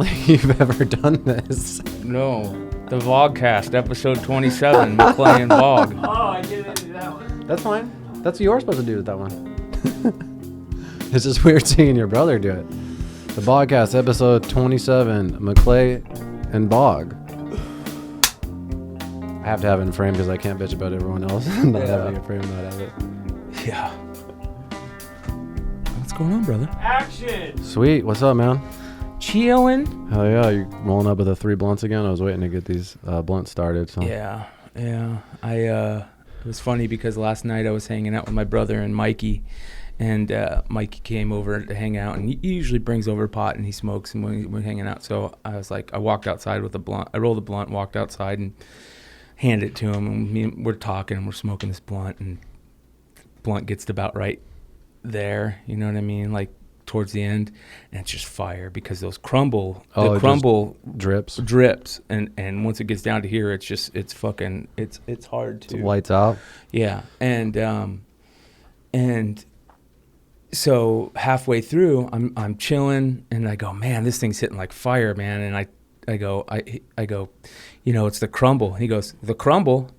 don't think you've ever done this. No. The Bogcast Ep27, McClay and Bog. Oh, I didn't do that one. That's fine. That's what you were supposed to do with that one. It's just weird seeing your brother do it. The Bogcast Episode 27, McClay and Bog. I have to have it in frame because I can't bitch about everyone else not having it framed, not have it. Yeah. What's going on, brother? Action! Sweet. What's up, man? Chilling. Hell yeah. You rolling up with the 3 blunts again? I was waiting to get these blunts started. So. Yeah. It was funny because last night I was hanging out with my brother and Mikey, and Mikey came over to hang out, and he usually brings over a pot and he smokes, and we're hanging out. So I was like, I walked outside with a blunt. I rolled a blunt, walked outside, and handed it to him, and we're talking and we're smoking this blunt, and blunt gets to about right there, you know what I mean, like towards the end, and it's just fire because those crumble drips, and once it gets down to here, it's hard to Lights out. Yeah. And so halfway through, I'm chilling, and I go, man, this thing's hitting like fire, man. And I go, you know, it's the crumble. He goes, the crumble?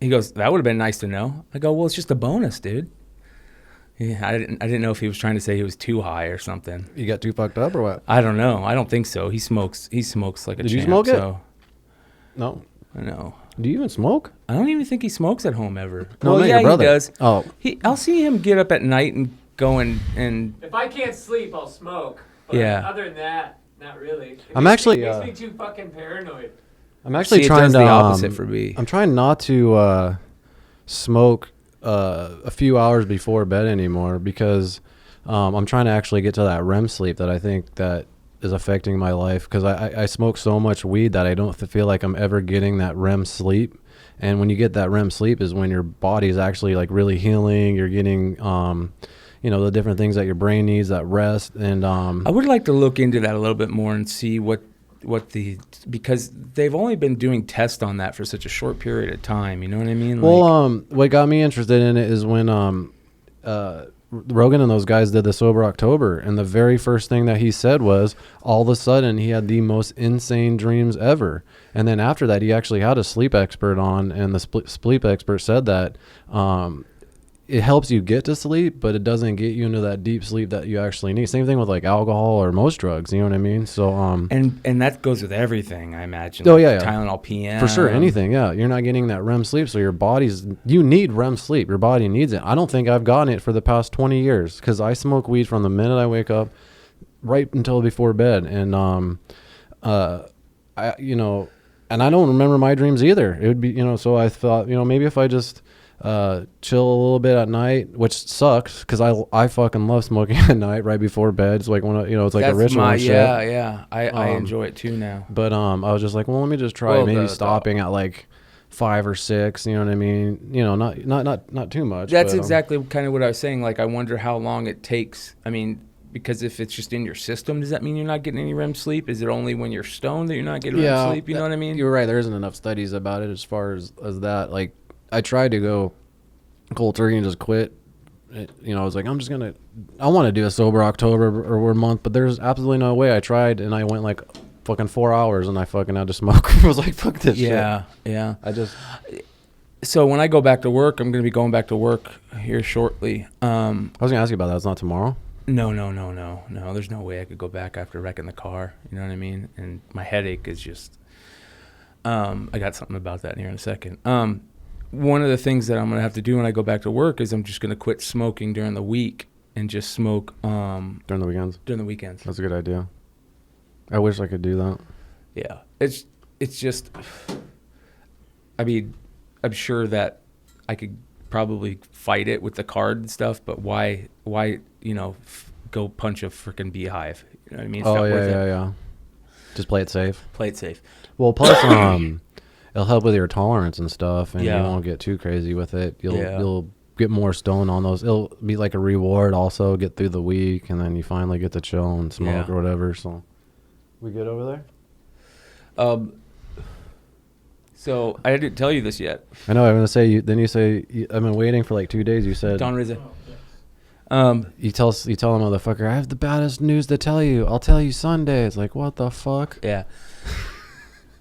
He goes, that would have been nice to know. I go, well, it's just a bonus, dude. Yeah, I didn't know if he was trying to say he was too high or something. You got too fucked up or what? I don't know. I don't think so. He smokes like a champ. Did you smoke it? So. No. No. Do you even smoke? I don't even think he smokes at home ever. No, well, yeah, your brother. He does. Oh. I'll see him get up at night and go and If I can't sleep, I'll smoke. But Yeah. Other than that, not really. It I'm makes actually, me, makes me too fucking paranoid. I'm actually See, trying it does to the opposite for me. I'm trying not to smoke a few hours before bed anymore because I'm trying to actually get to that REM sleep that I think that is affecting my life, because I smoke so much weed that I don't feel like I'm ever getting that REM sleep. And when you get that REM sleep is when your body is actually like really healing. You're getting you know, the different things that your brain needs, that rest. And I would like to look into that a little bit more and see because they've only been doing tests on that for such a short period of time. You know what I mean? Well, what got me interested in it is when Rogan and those guys did the Sober October, and the very first thing that he said was all of a sudden he had the most insane dreams ever. And then after that, he actually had a sleep expert on, and the sleep expert said that it helps you get to sleep, but it doesn't get you into that deep sleep that you actually need. Same thing with like alcohol or most drugs, you know what I mean? So and that goes with everything, I imagine. Oh, like yeah. Tylenol PM. For sure, anything, yeah. You're not getting that REM sleep, so you need REM sleep. Your body needs it. I don't think I've gotten it for the past 20 years because I smoke weed from the minute I wake up right until before bed. And I don't remember my dreams either. It would be, so I thought, maybe if I just chill a little bit at night, which sucks because I fucking love smoking at night right before bed. It's like it's like a ritual and shit. Yeah. I enjoy it too now. But I was just like, well, let me just try stopping at like 5 or 6. You know what I mean? Not too much. That's exactly kind of what I was saying. Like, I wonder how long it takes. I mean, because if it's just in your system, does that mean you're not getting any REM sleep? Is it only when you're stoned that you're not getting REM sleep? You know what I mean? You're right. There isn't enough studies about it as far as that. Like, I tried to go cold turkey and just quit. I was like, I want to do a Sober October or month, but there's absolutely no way. I tried, and I went like fucking 4 hours, and I fucking had to smoke. I was like, fuck this shit. Yeah. So when I go back to work, I'm going to be going back to work here shortly. I was going to ask you about that. It's not tomorrow? No. There's no way I could go back after wrecking the car. You know what I mean? And my headache is just... I got something about that here in a second. One of the things that I'm going to have to do when I go back to work is I'm just going to quit smoking during the week and just smoke... during the weekends? During the weekends. That's a good idea. I wish I could do that. Yeah. It's just... I mean, I'm sure that I could probably fight it with the card and stuff, but why go punch a freaking beehive? You know what I mean? It's Yeah. Just play it safe. Play it safe. Well, plus, it'll help with your tolerance and stuff, and you won't get too crazy with it. You'll get more stoned on those. It'll be like a reward also, get through the week, and then you finally get to chill and smoke or whatever. So, we good over there? So I didn't tell you this yet. I know. I'm gonna say. I've been waiting for like 2 days. You said Don Rizzo. You tell a motherfucker, I have the baddest news to tell you. I'll tell you Sunday. It's like, what the fuck? Yeah.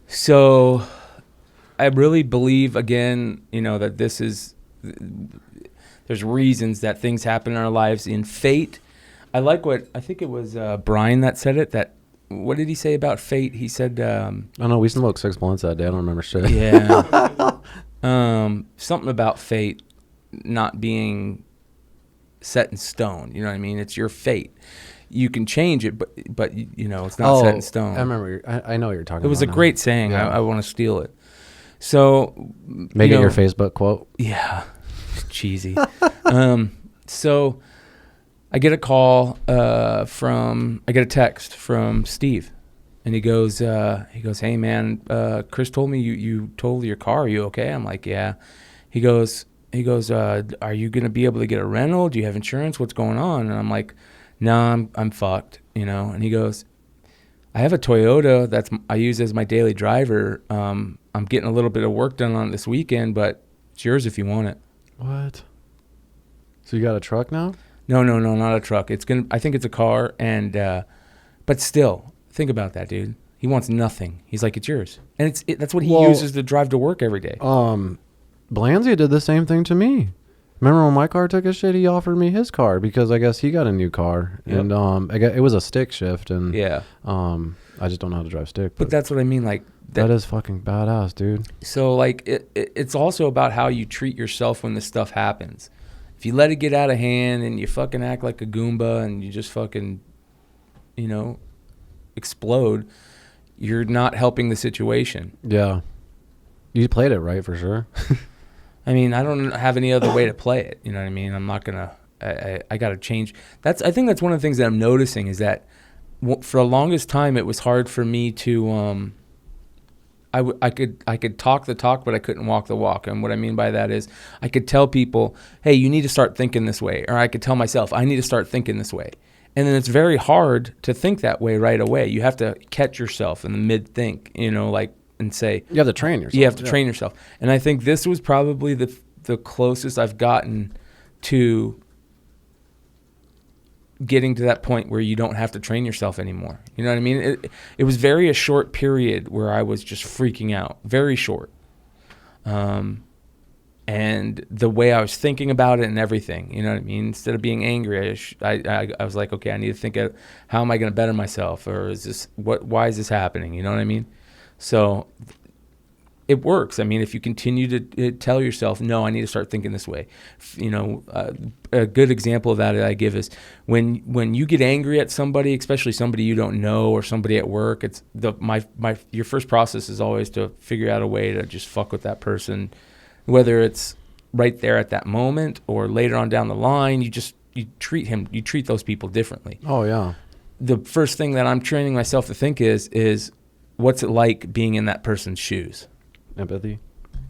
So I really believe, again, that there's reasons that things happen in our lives in fate. I think it was Brian that said it, what did he say about fate? He said, I don't know. We smoked 6 blunts that day. I don't remember shit. Yeah. Something about fate not being set in stone. You know what I mean? It's your fate. You can change it, but it's not set in stone. I remember. I know what you're talking about. It was a great saying. Yeah. I want to steal it. So make it your Facebook quote. Yeah, cheesy. So I get a call I get a text from Steve, and he goes, hey man, Chris told me you totaled your car. Are you okay? I'm like, yeah. He goes, are you gonna be able to get a rental? Do you have insurance? What's going on? And I'm like, no, I'm fucked, And he goes, I have a Toyota I use as my daily driver. I'm getting a little bit of work done on it this weekend, but it's yours if you want it. What? So you got a truck now? No, not a truck. I think it's a car, and but still, think about that, dude. He wants nothing. He's like, it's yours, and that's what he uses to drive to work every day. Blanzy did the same thing to me. Remember when my car took a shit? He offered me his car because I guess he got a new car, and it was a stick shift, and I just don't know how to drive stick. But that's what I mean, like that is fucking badass, dude. So like it's also about how you treat yourself when this stuff happens. If you let it get out of hand and you fucking act like a Goomba and you just fucking, explode, you're not helping the situation. Yeah. You played it right for sure. I mean, I don't have any other way to play it. You know what I mean? I'm not going to, I got to change. I think that's one of the things that I'm noticing is that for the longest time, it was hard for me to, I could talk the talk, but I couldn't walk the walk. And what I mean by that is I could tell people, hey, you need to start thinking this way. Or I could tell myself, I need to start thinking this way. And then it's very hard to think that way right away. You have to catch yourself in the mid-think, and say. You have to train yourself. You have to train yourself. And I think this was probably the closest I've gotten to getting to that point where you don't have to train yourself anymore. You know what I mean? It was a short period where I was just freaking out, very short. And the way I was thinking about it and everything, you know what I mean? Instead of being angry, I was like, okay, I need to think of how am I going to better myself? Or why is this happening? You know what I mean? So it works. I mean, if you continue to tell yourself, no, I need to start thinking this way. A good example of that I give is when you get angry at somebody, especially somebody you don't know or somebody at work, it's your first process is always to figure out a way to just fuck with that person, whether it's right there at that moment or later on down the line. You treat those people differently. Oh yeah. The first thing that I'm training myself to think is what's it like being in that person's shoes? Empathy.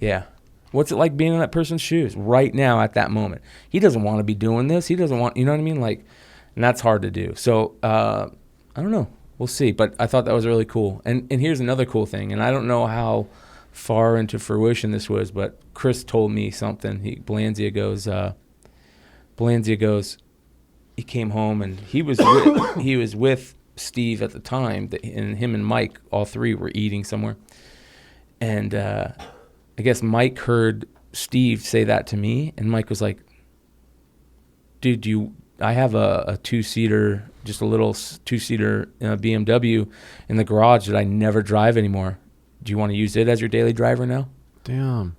Yeah. What's it like being in that person's shoes right now at that moment? He doesn't want to be doing this. He doesn't want, you know what I mean? And that's hard to do. So, I don't know. We'll see. But I thought that was really cool. And here's another cool thing. And I don't know how far into fruition this was, but Chris told me something. Blanzia goes, he came home and he was with Steve at the time, and him and Mike, all three were eating somewhere. And I guess Mike heard Steve say that to me, and Mike was like, dude, I have a two-seater, just a little two-seater BMW in the garage that I never drive anymore. Do you want to use it as your daily driver now? Damn.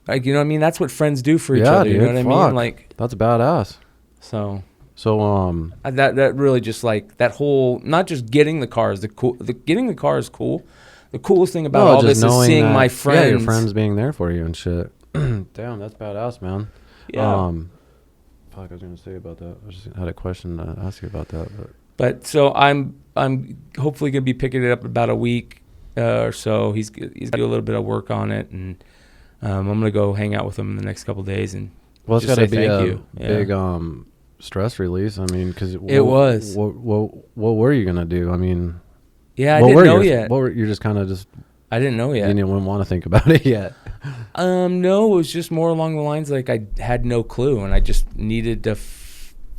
Like, you know what I mean? That's what friends do for each other. Dude, you know what I mean? Like, that's badass. So that really just like that whole, not just getting the car is getting the car is cool. The coolest thing about all this is seeing my friends. Yeah, your friends being there for you and shit. Damn, that's badass, man. Yeah. Fuck, I was gonna say about that. I just had a question to ask you about that. But so I'm hopefully gonna be picking it up in about a week or so. He's gonna do a little bit of work on it, and I'm gonna go hang out with him in the next couple of days and it's just gotta say be thank a you. big stress release. I mean, because it was. What were you gonna do? I mean. Yeah, I didn't know yet. You're just kind of just. I didn't know yet. You didn't even want to think about it yet. No, it was just more along the lines like I had no clue, and I just needed to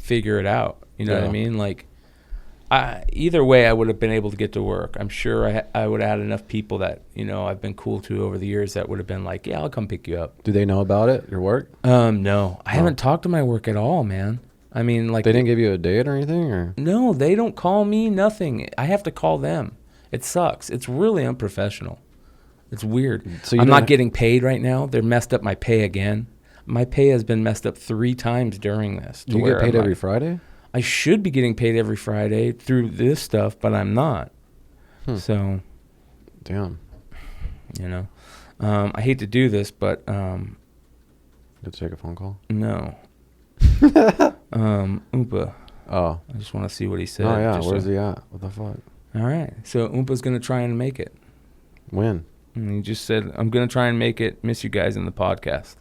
figure it out. You know what I Yeah. mean? Like, either way, I would have been able to get to work. I'm sure I would have had enough people that, you know, I've been cool to over the years that would have been like, yeah, I'll come pick you up. Do they know about it, your work? No. I haven't talked to my work at all, man. I mean, like... They didn't give you a date or anything? Or No, they don't call me, nothing. I have to call them. It sucks. It's really unprofessional. It's weird. So I'm not getting paid right now. They're messed up my pay again. My pay has been messed up 3 times during this. Do you get paid every Friday? I should be getting paid every Friday through this stuff, but I'm not. So, Damn. you know, I hate to do this, but Did you take a phone call? no. Oompa. Oh. I just want to see what he said. Oh, yeah. just Where's so- he at? What the fuck? All right. So Oompa's going to try and make it. When? And he just said, I'm going to try and make it. Miss you guys in the podcast.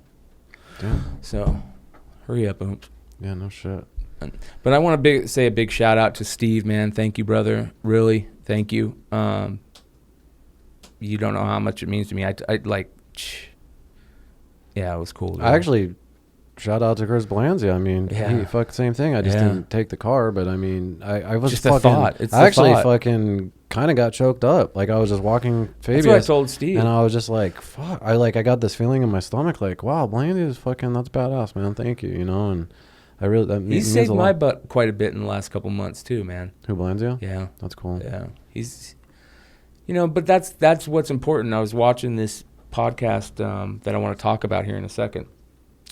Damn. So hurry up, Oomp. Yeah, no shit. But I want to say a big shout out to Steve, man. Thank you, brother. Really, thank you. You don't know how much it means to me. I like, yeah, it was cool. Dude. I actually shout out to Chris Blanzy. I mean, Yeah. he fuck same thing. I just Yeah. didn't take the car, but I mean, I was Just a fucking. thought. It's I the actually thought. fucking kind of got choked up. Like I was just walking That's what I Fabius, told Steve. and I was just like, fuck. I got this feeling in my stomach, like, wow, Blanzy is fucking. That's badass, man. Thank you. You know, and I really that He's means saved a my lot. butt quite a bit in the last couple months too, man. Who Blanzy? Yeah. That's cool. Yeah, he's, you know, but that's what's important. I was watching this podcast that I want to talk about here in a second,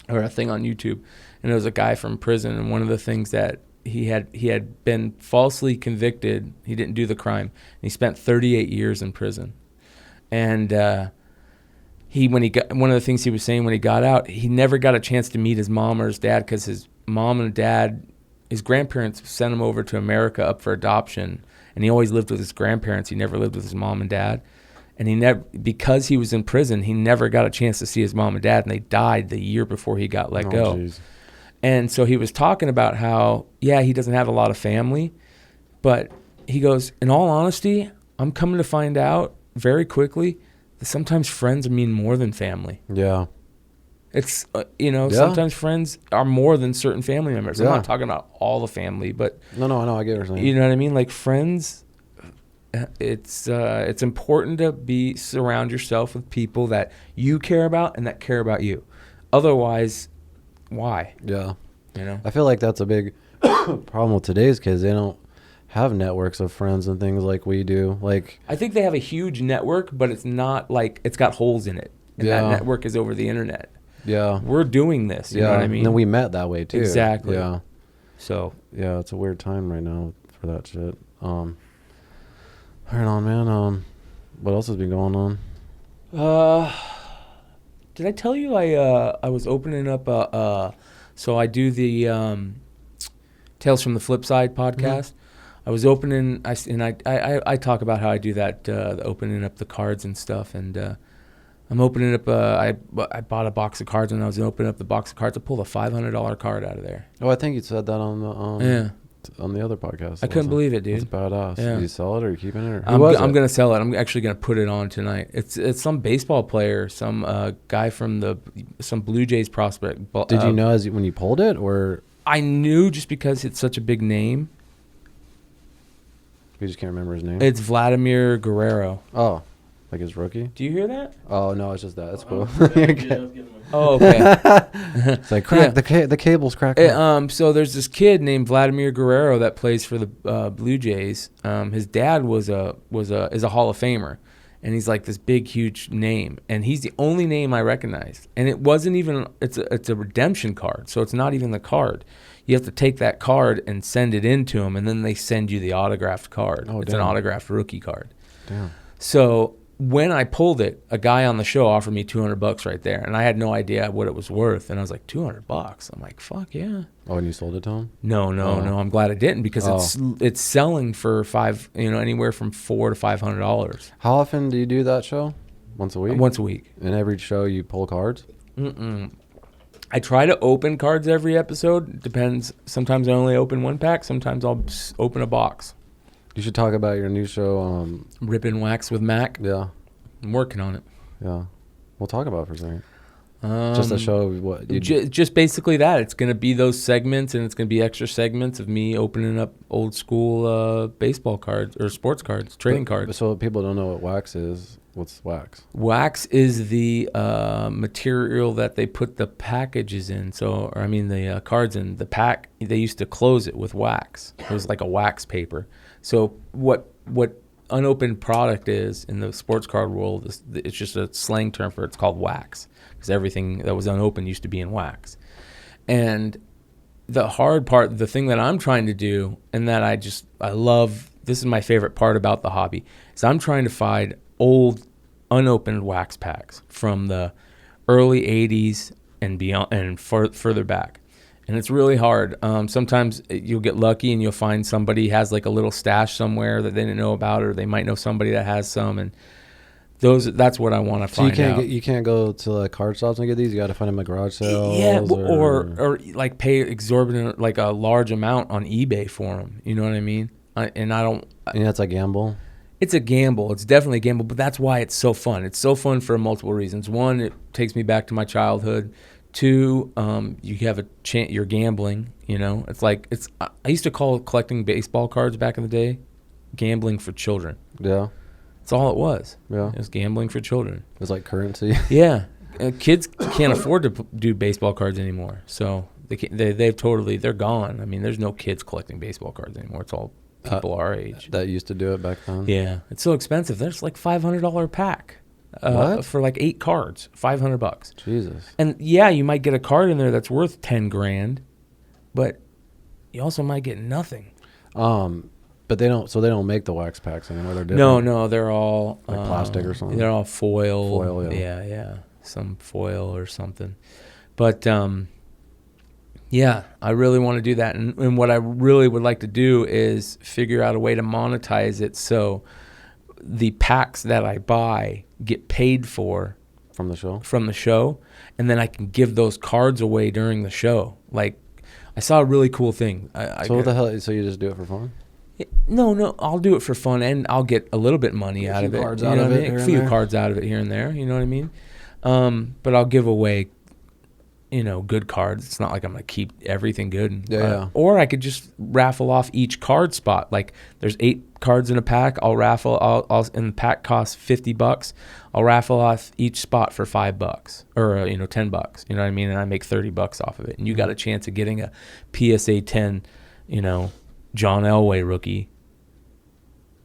or a thing on YouTube, and it was a guy from prison, and one of the things that he had been falsely convicted. He didn't do the crime, and he spent 38 years in prison, and one of the things he was saying when he got out, he never got a chance to meet his mom or his dad because his mom and dad, his grandparents sent him over to America up for adoption. And he always lived with his grandparents. He never lived with his mom and dad. And he never, because he was in prison, he never got a chance to see his mom and dad. And they died the year before he got let go. Geez. And so he was talking about how, yeah, he doesn't have a lot of family. But he goes, in all honesty, I'm coming to find out very quickly that sometimes friends mean more than family. Yeah. It's, Yeah. sometimes friends are more than certain family members. I'm Yeah. not talking about all the family, but No, I get what you're saying. you know what I mean? Like friends, it's important to surround yourself with people that you care about and that care about you. Otherwise, why? Yeah. You know? I feel like that's a big problem with today's kids. They don't have networks of friends and things like we do. Like, I think they have a huge network, but it's not like it's got holes in it. And Yeah. that network is over the internet. yeah. We're doing this. You know what I mean? And then we met that way too. Exactly. Yeah. So Yeah, it's a weird time right now for that shit. Right on, man. What else has been going on? did I tell you I was opening up so I do the Tales from the Flipside podcast. I was opening I talk about how I do that the opening up the cards and stuff, and I'm opening up I bought a box of cards, and I was opening up the box of cards. I pulled a $500 card out of there. Oh, I think you said that on the on the other podcast. I couldn't believe it, dude. That's badass. Yeah. Did you sell it or are you keeping it? Or I'm gonna sell it. I'm actually gonna put it on tonight. It's some baseball player, some guy from some Blue Jays prospect. Did you know when you pulled it, or I knew just because it's such a big name. you just can't remember his name? It's Vladimir Guerrero. Oh, like his rookie? Do you hear that? Oh no, it's just that. That's cool. Oh, okay. It's like crack the cable's cracking. So there's this kid named Vladimir Guerrero that plays for the Blue Jays. His dad is a Hall of Famer, and he's like this big, huge name, and he's the only name I recognized. And it wasn't even it's a redemption card, so it's not even the card. You have to take that card and send it in to them, and then they send you the autographed card. Oh, it's damn. an autographed rookie card. Damn. So when I pulled it, a guy on the show offered me $200 right there, and I had no idea what it was worth. And I was like, $200? I'm like, fuck yeah. Oh, and you sold it to him? No. I'm glad I didn't, because it's selling for anywhere from $400 to $500 How often do you do that show? Once a week? once a week. And every show you pull cards? I try to open cards every episode. Depends. Sometimes I only open one pack. Sometimes I'll open a box. You should talk about your new show. Rip and Wax with Mac. Yeah. I'm working on it. Yeah. We'll talk about it for a second. Just to show what you Just basically that. It's going to be those segments, and it's going to be extra segments of me opening up old school baseball cards or sports cards, trading cards. So people don't know what wax is. What's wax? Wax is the material that they put the packages in. The cards in. The pack, they used to close it with wax. It was like a wax paper. So what unopened product is in the sports card world, it's just a slang term for it. It's called wax, because everything that was unopened used to be in wax. And the hard part, the thing that I'm trying to do, and that I love, this is my favorite part about the hobby, is I'm trying to find old unopened wax packs from the early 80s and beyond, and further back. And it's really hard. Sometimes you'll get lucky and you'll find somebody has like a little stash somewhere that they didn't know about, or they might know somebody that has some. And that's what I want to find out. You can't go to like card shops and get these. You got to find them at garage sales. Yeah, or like pay exorbitant, like a large amount on eBay for them. You know what I mean? And it's a gamble. It's a gamble. It's definitely a gamble, but that's why it's so fun. It's so fun for multiple reasons. One, it takes me back to my childhood. Two, you have a chance. You're gambling. You know, I used to call collecting baseball cards back in the day gambling for children. Yeah, that's all it was. Yeah, it was gambling for children. It was like currency. Yeah, kids can't afford to do baseball cards anymore, so they're gone. I mean, there's no kids collecting baseball cards anymore. It's all people our age that used to do it back then. Yeah, it's so expensive. There's like $500 a pack. For like 8 cards, $500. Jesus. And yeah, you might get a card in there that's worth $10,000, but you also might get nothing. But they don't make the wax packs anymore. They're different. No, they're all like plastic or something. They're all foil. Foil, yeah, some foil or something. But yeah, I really want to do that, and what I really would like to do is figure out a way to monetize it so the packs that I buy get paid for from the show, and then I can give those cards away during the show. Like, I saw a really cool thing. What the hell? So you just do it for fun? No, I'll do it for fun, and I'll get a little bit of money out of it. A few cards out of it here and there. You know what I mean? But I'll give away, good cards. It's not like I'm gonna keep everything good. Yeah. Or I could just raffle off each card spot. Like, there's 8 cards in a pack. I'll raffle. And the pack costs $50. I'll raffle off each spot for $5 or $10. You know what I mean? And I make $30 off of it. And you got a chance of getting a PSA 10, John Elway rookie.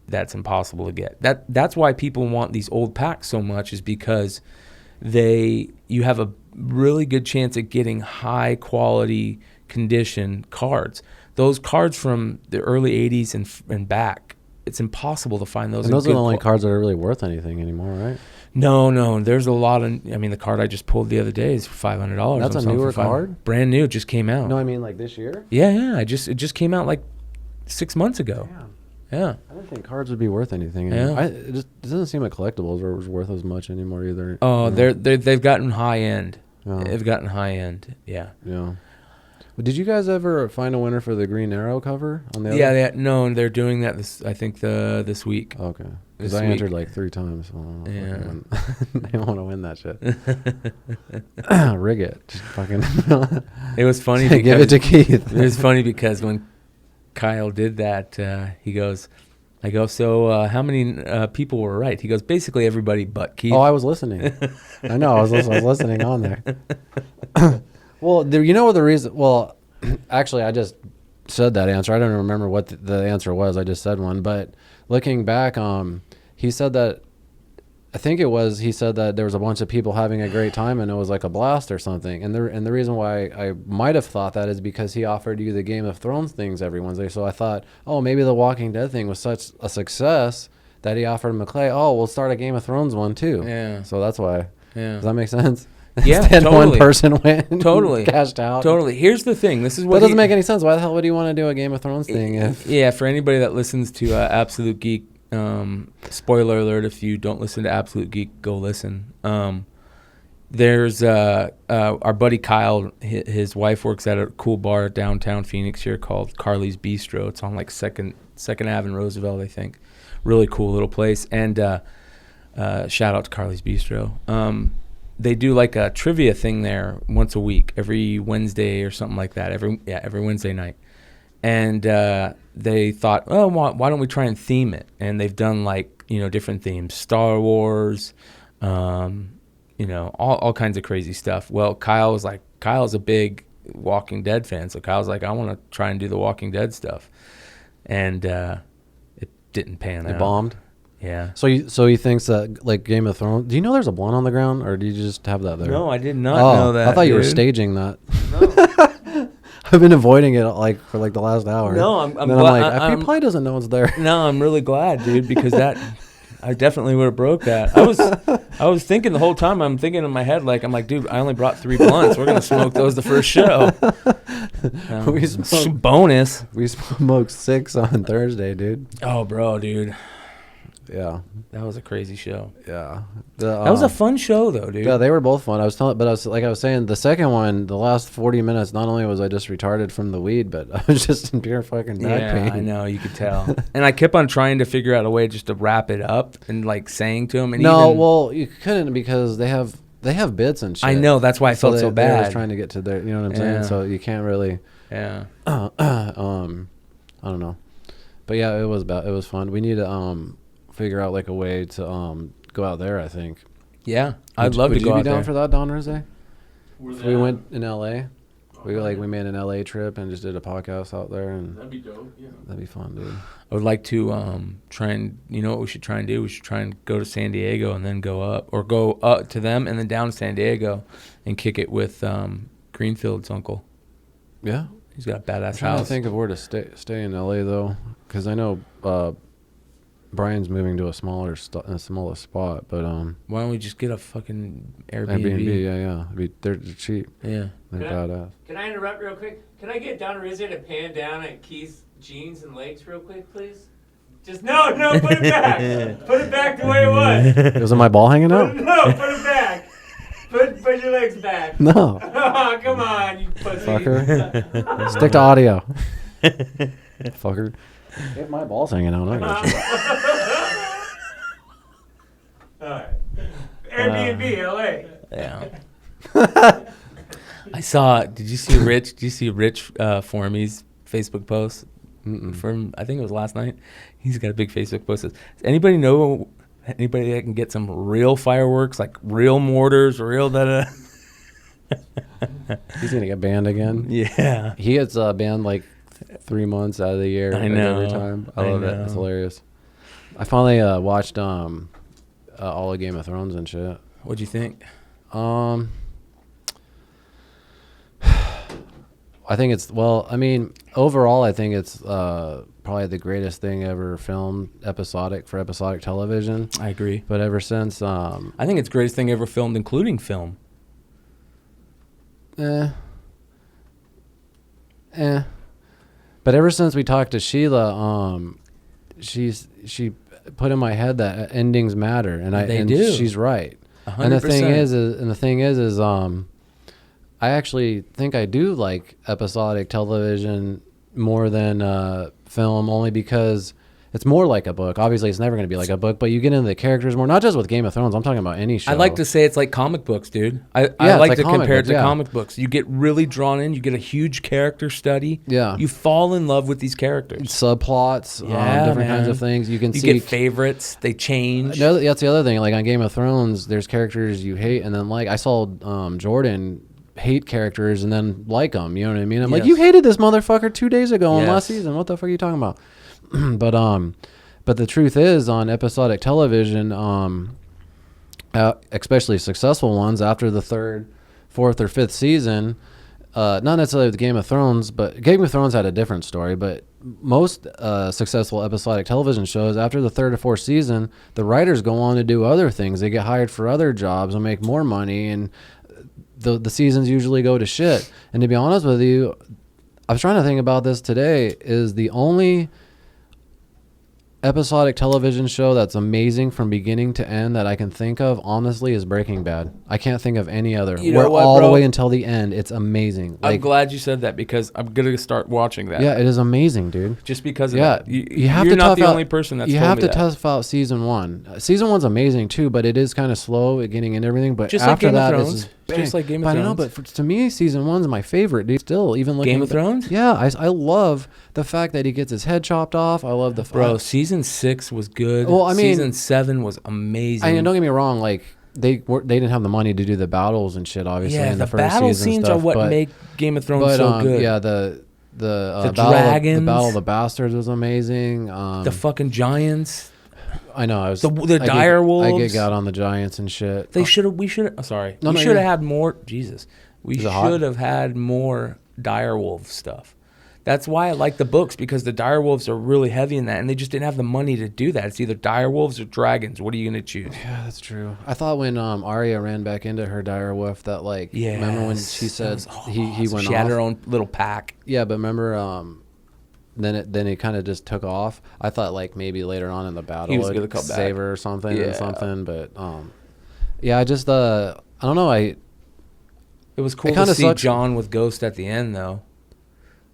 That's impossible to get. That's why people want these old packs so much, is because you have a really good chance at getting high quality condition cards. Those cards from the early 80s and back, it's impossible to find those. And those are the only cards that are really worth anything anymore, right? No. There's a lot of. The card I just pulled the other day is $500. That's a newer card? Brand new. It just came out. No, I mean like this year? Yeah. It just came out like 6 months ago. Damn. Yeah. I didn't think cards would be worth anything anymore. It doesn't seem like collectibles are worth as much anymore either. Oh, they've gotten high end. Yeah. They've gotten high end. Yeah. Yeah. Did you guys ever find a winner for the Green Arrow cover on the they're doing that this week. Okay. Because I entered like 3 times. So yeah. I don't want to win that shit. Rig it. Just fucking. It was funny. Give it to Keith. It was funny because when Kyle did that, he goes, I go, so how many people were right? He goes, basically everybody but Keith. Oh, I was listening. I know. I was listening on there. Well, you know what the reason? Well, actually, I just said that answer. I don't remember what the answer was. I just said one. But looking back, he said that. I think it was. He said that there was a bunch of people having a great time and it was like a blast or something. And the reason why I might have thought that is because he offered you the Game of Thrones things every Wednesday. So I thought, oh, maybe the Walking Dead thing was such a success that he offered McClay. Oh, we'll start a Game of Thrones one too. Yeah. So that's why. Yeah. Does that make sense? Yeah, Instead, totally. one person went, totally cashed out. Totally. Here's the thing. This is what that doesn't make any sense. Why the hell would you want to do a Game of Thrones thing? Yeah, for anybody that listens to Absolute Geek, spoiler alert: if you don't listen to Absolute Geek, go listen. There's our buddy Kyle. His wife works at a cool bar downtown Phoenix here called Carly's Bistro. It's on like Second Ave and Roosevelt, I think. Really cool little place. And shout out to Carly's Bistro. they do like a trivia thing there once a week, every Wednesday or something like that. Every Wednesday night. And they thought, oh, why don't we try and theme it? And they've done like, different themes, Star Wars, all kinds of crazy stuff. Well, Kyle's a big Walking Dead fan. So Kyle's like, I want to try and do the Walking Dead stuff. And it didn't pan out. It bombed? Yeah. So he thinks that like Game of Thrones. Do you know there's a blunt on the ground, or do you just have that there? No, I did not know that. I thought you were dude. staging that. No. I've been avoiding it for the last hour. No, I'm then glad. He probably doesn't know it's there. No, I'm really glad, dude, because I definitely would have broke that. I was thinking the whole time. I'm thinking in my head I'm like, dude, I only brought 3 blunts. We're gonna smoke those the first show. Bonus. We smoked 6 on Thursday, dude. Oh, bro, dude. Yeah, that was a crazy show. Yeah, that was a fun show though, dude. Yeah, they were both fun. I was saying, the second one, the last 40 minutes, not only was I just retarded from the weed, but I was just in pure fucking back pain. I know, you could tell. And I kept on trying to figure out a way just to wrap it up and like saying to him. And well, you couldn't because they have bits and shit. I know, that's why I felt so bad. They were trying to get to their, you know what I'm saying? So you can't really. Yeah. I don't know, but yeah, it was fun. We need to figure out like a way to go out there. I think. Yeah, I'd love to go out there. Would you be down for that, Don Rose? If we went in LA. We made an LA trip and just did a podcast out there, and that'd be dope. Yeah, that'd be fun, dude. I would like to try and, what we should try and do? We should try and go to San Diego and then go up, or go up to them and then down to San Diego and kick it with Greenfield's uncle. Yeah, he's got a badass house. I'm trying to think of where to stay in LA though, because I know Brian's moving to a smaller spot, but why don't we just get a fucking Airbnb? Yeah. They're cheap. Yeah, they're badass. Can I interrupt real quick? Can I get Don Rizzo to pan down at Keith's jeans and legs real quick, please? Just no, put it back. Put it back the way it was. Wasn't my ball hanging out? No, put it back. Put your legs back. No. Oh, come on, you pussy. Fucker. Stick to audio. Fucker. If my ball's hanging out, I got you. All right. Airbnb, LA. Yeah. I saw. Did you see Rich Formy's Facebook post from? I think it was last night. He's got a big Facebook post. Does anybody know anybody that can get some real fireworks, like real mortars, real da? He's gonna get banned again. Yeah. He gets banned like 3 months out of the year. I know. Every time. I love it. It's hilarious. I finally watched all of Game of Thrones and shit. What'd you think? I think overall, I think it's probably the greatest thing ever filmed, for episodic television. I agree. But ever since... I think it's the greatest thing ever filmed, including film. But ever since we talked to Sheila, she put in my head that endings matter, and do. She's right. 100%. And the thing is, I actually think I do like episodic television more than film, only because it's more like a book. Obviously, it's never going to be like a book, but you get into the characters more. Not just with Game of Thrones. I'm talking about any show. I like to say it's like comic books, dude. I like to compare it to comic books. You get really drawn in. You get a huge character study. Yeah. You fall in love with these characters. Subplots, different kinds of things. You get favorites. They change. That's the other thing. Like on Game of Thrones, there's characters you hate, and then like I saw Jordan hate characters and then like them. You know what I mean? I'm like, you hated this motherfucker 2 days ago on last season. What the fuck are you talking about? But the truth is, on episodic television, especially successful ones, after the 3rd, 4th, or 5th season, not necessarily with Game of Thrones, but Game of Thrones had a different story. But most successful episodic television shows, after the 3rd or 4th season, the writers go on to do other things. They get hired for other jobs and make more money, and the seasons usually go to shit. And to be honest with you, I was trying to think about this today. Is the only episodic television show that's amazing from beginning to end that I can think of, honestly, is Breaking Bad. I can't think of any other. You know We're what, all bro? the way until the end. It's amazing. I'm glad you said that because I'm gonna start watching that. Yeah, it is amazing, dude. Just because of Yeah, that. you have You're to not tough the out, only person that's you told have me to that. tough out season 1. Season 1's amazing too, but it is kind of slow at getting into everything. But Just like after Game of that, Thrones. it's Just bang. like Game of But I Thrones. know, but to me, season 1's my favorite, dude. Still, even looking Game of Thrones? Yeah, I love the fact that he gets his head chopped off. I love the Bro, season 6 was good. Well, I mean, season 7 was amazing. I mean, don't get me wrong, like they didn't have the money to do the battles and shit, obviously. yeah, in the the first battle season scenes stuff, are what but, make Game of Thrones so good. Yeah, the battle dragons. the Battle of the Bastards was amazing. The fucking giants. I know. I was The dire wolves. I get on the Giants and shit. We should have. Sorry, No, we no, should have you're- had more. Jesus, we Is it hot? should have had more dire wolf stuff. That's why I like the books because the dire wolves are really heavy in that, and they just didn't have the money to do that. It's either dire wolves or dragons. What are you gonna choose? Yeah, that's true. I thought when Arya ran back into her dire wolf that like remember when she said he went She had off? her own little pack. Yeah, but remember then he kind of just took off. I thought like maybe later on in the battle He was it'd gonna come back. save her or something Yeah. and something, but yeah, I just I don't know, It was cool It to kinda see sucks. John with Ghost at the end, though.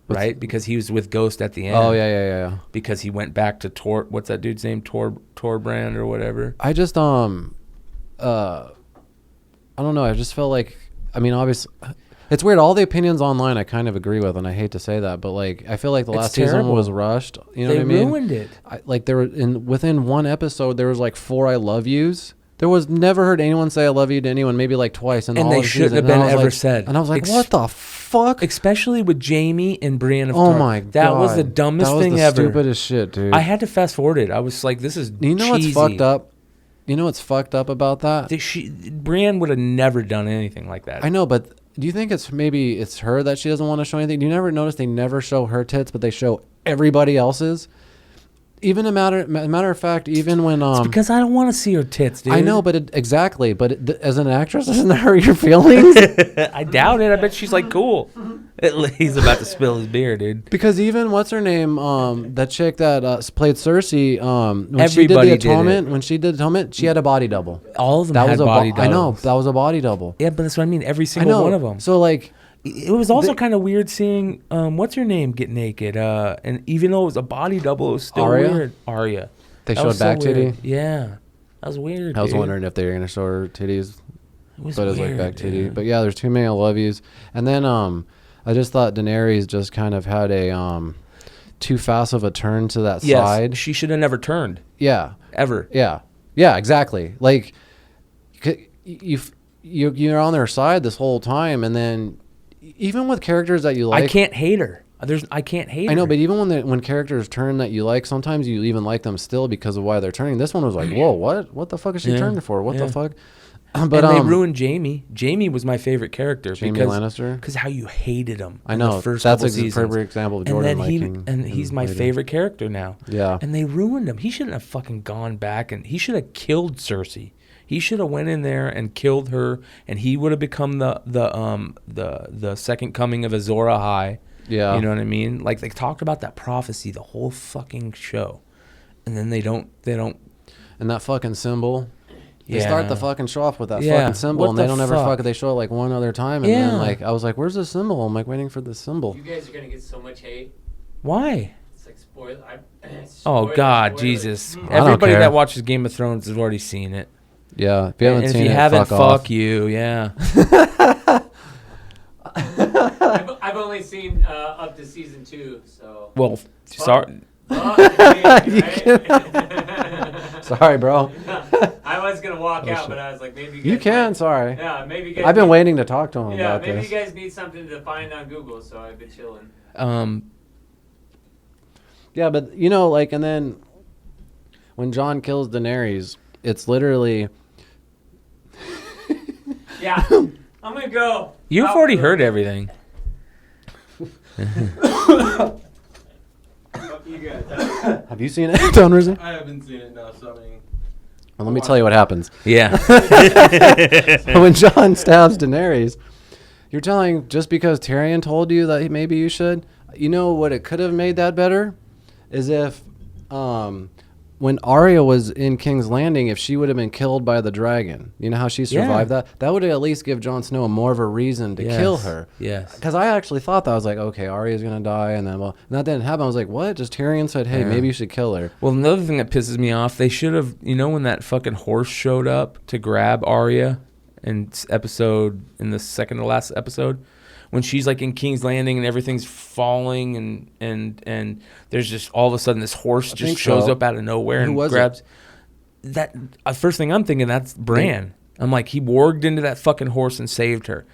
Right, because he was with Ghost at the end. Oh yeah. Because he went back to Tor. What's that dude's name? Torbrand or whatever. I just I don't know. I just felt like, I mean, obviously, it's weird. All the opinions online I kind of agree with, and I hate to say that, but like I feel like the It's last terrible. season was rushed. You know They what I mean? ruined it. Like there were within one episode there was like 4 I love yous. There was never heard anyone say I love you to anyone, maybe like twice in And all they of the shouldn't season. have been And I was ever like- said. And I was like, Ex- what the fuck? Especially with Jamie and Brienne of Oh Tarth. my god, That was the dumbest thing the ever. Stupidest shit, dude. I had to fast forward it. I was like, this is You know cheesy. what's fucked up? You know what's fucked up about that? Brienne would have never done anything like that. I know, but do you think maybe it's her that she doesn't want to show anything? Do you never notice they never show her tits, but they show everybody else's? Even a matter of fact, even when It's because I don't want to see her tits, dude. I know, but exactly. But as an actress, doesn't that hurt your feelings? I doubt it. I bet she's like cool. He's about to spill his beer, dude. Because even what's her name, that chick that played Cersei, when Everybody she did did the atonement, it. when she did atonement, she had a body double. All of them That had was body I know doubles. that was a body double. Yeah, but that's what I mean. Every I single know one of them. So like, It was also kind of weird seeing what's her name get naked. And even though it was a body double, it was still Arya? weird. Arya. they That showed was so back weird. titty. Yeah, that was weird. I was dude. wondering if they were gonna show her titties. It was But it's like weird, back titty. dude. But yeah, there's too many I love yous. And then I just thought Daenerys just kind of had a too fast of a turn to that Yes, side. she should have never turned Yeah. ever. Yeah, exactly. Like you're on their side this whole time, and then even with characters that you like, I can't hate her. I can't hate her. I know, but even when characters turn that you like, sometimes you even like them still because of why they're turning. This one was like, whoa, what the fuck is she Yeah, turning for? What yeah. the fuck? But But they ruined Jamie. Jamie was my favorite character Jamie because Lannister? Because how you hated him. I in know the first that's couple a seasons. perfect example of Jordan and then liking. he's my later. favorite character now. Yeah. And they ruined him. He shouldn't have fucking gone back, and he should have killed Cersei. He should have went in there and killed her, and he would have become the second coming of Azor Ahai. Yeah. You know what I mean? Like they talked about that prophecy the whole fucking show, and then they don't. And that fucking symbol. They Yeah. start the fucking show off with that Yeah. fucking symbol, What and they the don't ever fuck? they show it like one other time, and Yeah. then like I was like, "Where's the symbol?" I'm like waiting for the symbol. You guys are gonna get so much hate. Why? It's like spoil. Oh spoiler, God, spoiler. Jesus! I don't Everybody care. that watches Game of Thrones has already seen it. Yeah, if you haven't And seen if you it, haven't, fuck off. fuck you. Yeah. I've only seen up to season 2, so. Well, sorry. Oh, right? Sorry, bro. I was gonna walk Oh, out, shit. but I was like, maybe You guys can. might- Sorry. Yeah, maybe you guys. I've been need- waiting to talk to him Yeah, about maybe this. you guys need something to find on Google, so I've been chilling. Yeah, but you know, like, and then when Jon kills Daenerys, it's literally Yeah, I'm gonna go. You've out already for- heard everything. Fuck you guys. Have you seen it, Don Rizzi? I haven't seen it now, so I mean. Well, let me tell you what happens. Yeah. When Jon stabs Daenerys, you're telling just because Tyrion told you that maybe you should. You know what it could have made that better is if when Arya was in King's Landing, if she would have been killed by the dragon, you know how she survived that would at least give Jon Snow more of a reason to kill her. Yes. Because I actually thought that. I was like, okay, Arya's going to die. And then, well, and that didn't happen. I was like, what? Just Tyrion said, hey, maybe you should kill her. Well, another thing that pisses me off, they should have, when that fucking horse showed up to grab Arya in the second to last episode, when she's like in King's Landing and everything's falling and there's just all of a sudden this horse just shows up out of nowhere and grabs that. First thing I'm thinking, that's Bran. I'm like, he warged into that fucking horse and saved her,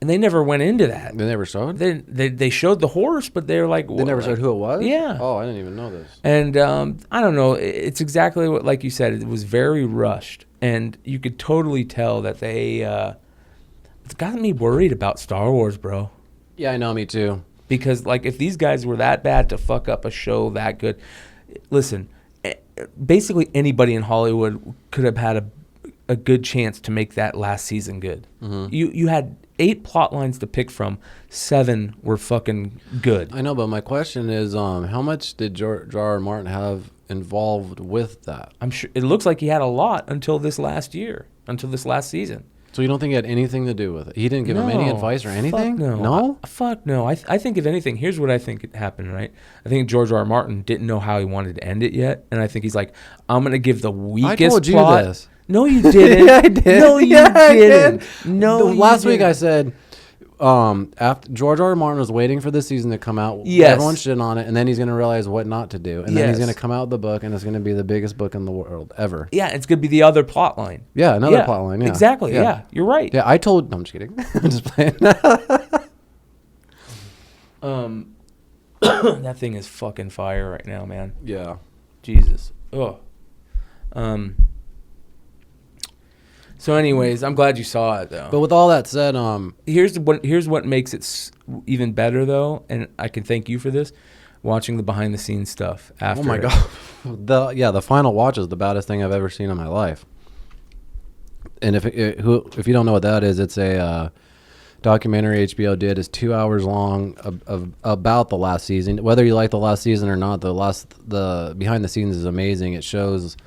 and they never went into that. They never showed. They showed the horse, but they were like, they never showed who it was. Yeah. Oh, I didn't even know this. And I don't know. It's exactly what, like you said, it was very rushed, and you could totally tell that they. It's got me worried about Star Wars, bro. Yeah, I know, me too. Because, like, if these guys were that bad to fuck up a show that good, listen, basically anybody in Hollywood could have had a good chance to make that last season good. Mm-hmm. You had 8 plot lines to pick from, 7 were fucking good. I know, but my question is, how much did George R. Martin have involved with that? I'm sure it looks like he had a lot until this last season. So you don't think he had anything to do with it? He didn't give him any advice or anything? Fuck no. No? Fuck no. I think if anything, here's what I think happened, right? I think George R. Martin didn't know how he wanted to end it yet. And I think he's like, I'm going to give the weakest I told you plot. this. No, you didn't. Yeah, I did. No, you didn't. No, last week I said, after George R. R. Martin was waiting for the season to come out. Yes. Everyone shit on it, and then he's going to realize what not to do. And then he's going to come out with the book, and it's going to be the biggest book in the world ever. Yeah, it's going to be the other plot line. Yeah, another plot line, yeah. Exactly, yeah. You're right. Yeah, I told... No, I'm just kidding. I'm just playing. That thing is fucking fire right now, man. Yeah. Jesus. Ugh. So anyways, I'm glad you saw it, though. But with all that said, here's what makes it even better, though, and I can thank you for this, watching the behind the scenes stuff after. Oh my god, the final watch is the baddest thing I've ever seen in my life. And if you don't know what that is, it's a documentary HBO did. It's 2 hours long about the last season. Whether you like the last season or not, the behind the scenes is amazing. It shows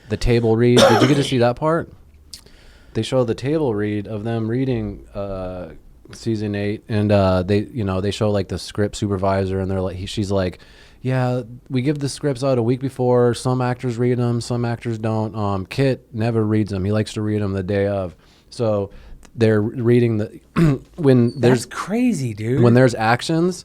the table read. Did you get to see that part? They show the table read of them reading season 8, and they show like the script supervisor, and they're like, she's like, yeah, we give the scripts out a week before. Some actors read them, some actors don't. Kit never reads them. He likes to read them the day of. So they're reading That's crazy, dude. When there's actions.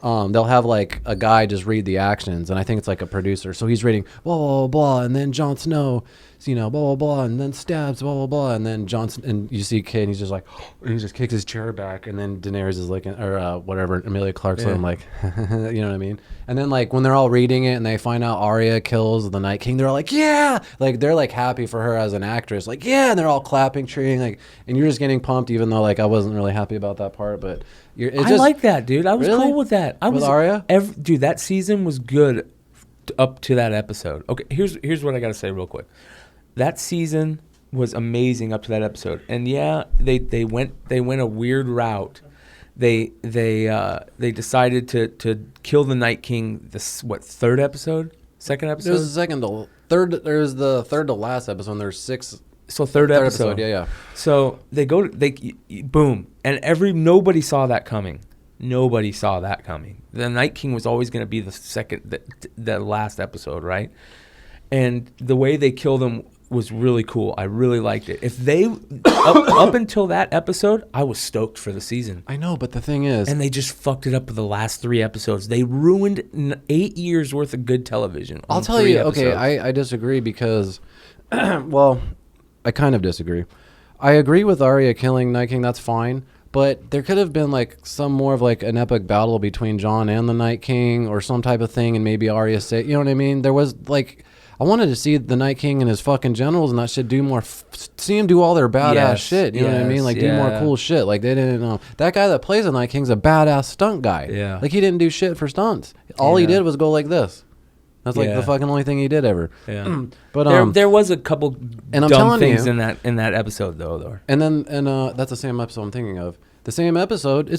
They'll have like a guy just read the actions, and I think it's like a producer. So he's reading blah blah blah, blah, and then Jon Snow, blah blah blah, and then stabs blah blah blah, and then Johnson, and you see Kid, and he's just like, and he just kicks his chair back, and then Daenerys is looking, or whatever, Emilia Clarke's looking like, you know what I mean? And then like when they're all reading it and they find out Arya kills the Night King, they're all like, yeah, like they're like happy for her as an actress, like yeah, and they're all clapping, cheering, like, and you're just getting pumped, even though like I wasn't really happy about that part, but. I like that, dude. I was cool with that. With Arya? Dude, that season was good up to that episode. Okay, here's what I got to say real quick. That season was amazing up to that episode. And yeah, they went a weird route. They decided to kill the Night King. Third episode? Second episode? There's the third. There's the third to last episode. And there's 6. So third episode. Yeah. So they boom, and nobody saw that coming. Nobody saw that coming. The Night King was always going to be the last episode, right? And the way they killed him was really cool. I really liked it. If they up until that episode, I was stoked for the season. I know, but the thing is, and they just fucked it up with the last 3 episodes. They ruined 8 years worth of good television. I'll tell you. Okay, I disagree because, well. I kind of disagree. I agree with Arya killing Night King. That's fine. But there could have been like some more of like an epic battle between Jon and the Night King or some type of thing. And maybe Arya say, you know what I mean? There was like, I wanted to see the Night King and his fucking generals and that shit do more, see him do all their badass shit. You know what I mean? Like do more cool shit. Like they didn't know. That guy that plays the Night King's a badass stunt guy. Yeah. Like he didn't do shit for stunts. All he did was go like this. That's like the fucking only thing he did ever. Yeah. But there was a couple dumb things in that episode though. And that's the same episode I'm thinking of. The same episode.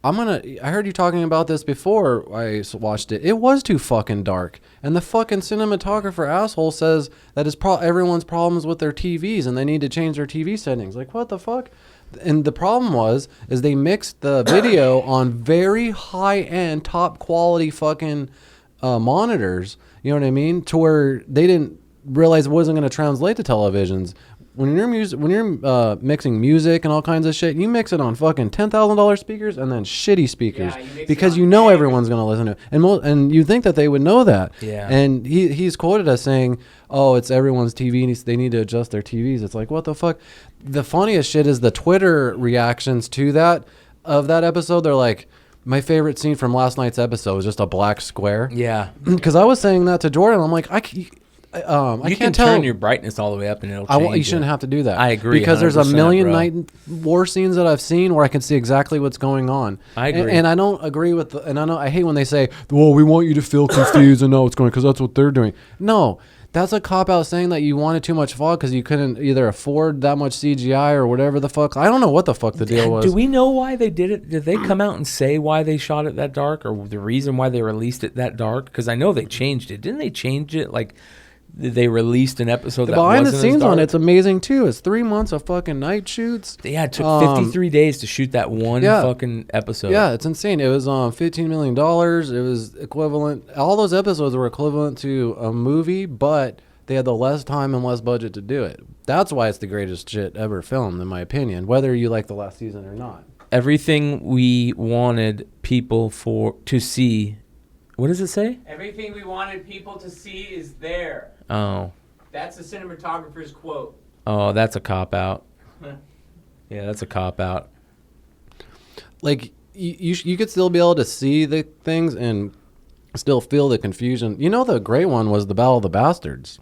I heard you talking about this before I watched it. It was too fucking dark. And the fucking cinematographer asshole says that it's everyone's problems with their TVs and they need to change their TV settings. Like, what the fuck? And the problem is they mixed the video on very high-end, top-quality fucking monitors, you know what I mean? To where they didn't realize it wasn't going to translate to televisions. When you're mixing music and all kinds of shit, you mix it on fucking $10,000 speakers and then shitty speakers because you know everyone's gonna listen to it, and you think that they would know that. Yeah. And he's quoted as saying, "Oh, it's everyone's TV, and they need to adjust their TVs." It's like, what the fuck? The funniest shit is the Twitter reactions to that episode. They're like, my favorite scene from last night's episode was just a black square. Yeah. Because I was saying that to Jordan. I'm like, I You can't can tell. turn your brightness all the way up and it'll change. You shouldn't have to do that. I agree. Because there's a 100%, million bro. night war scenes that I've seen where I can see exactly what's going on. I agree. And I don't agree with I hate when they say, well, we want you to feel confused and know what's going on because that's what they're doing. No, that's a cop-out saying that you wanted too much fog because you couldn't either afford that much CGI or whatever the fuck. I don't know what the fuck the deal was. Do we know why they did it? Did they come out and say why they shot it that dark or the reason why they released it that dark? Because I know they changed it. Didn't they change it? Like, they released an episode The that behind the wasn't scenes as dark? on it's amazing too. It's 3 months of fucking night shoots. Yeah, it took 53 days to shoot that one fucking episode. Yeah, it's insane. It was $15 million. It was equivalent. All those episodes were equivalent to a movie, but they had the less time and less budget to do it. That's why it's the greatest shit ever filmed, in my opinion, whether you like the last season or not. Everything we wanted people to see. What does it say? Everything we wanted people to see is there. Oh. That's the cinematographer's quote. Oh, that's a cop-out. Yeah, that's a cop-out. Like, you could still be able to see the things and still feel the confusion. You know, the great one was the Battle of the Bastards.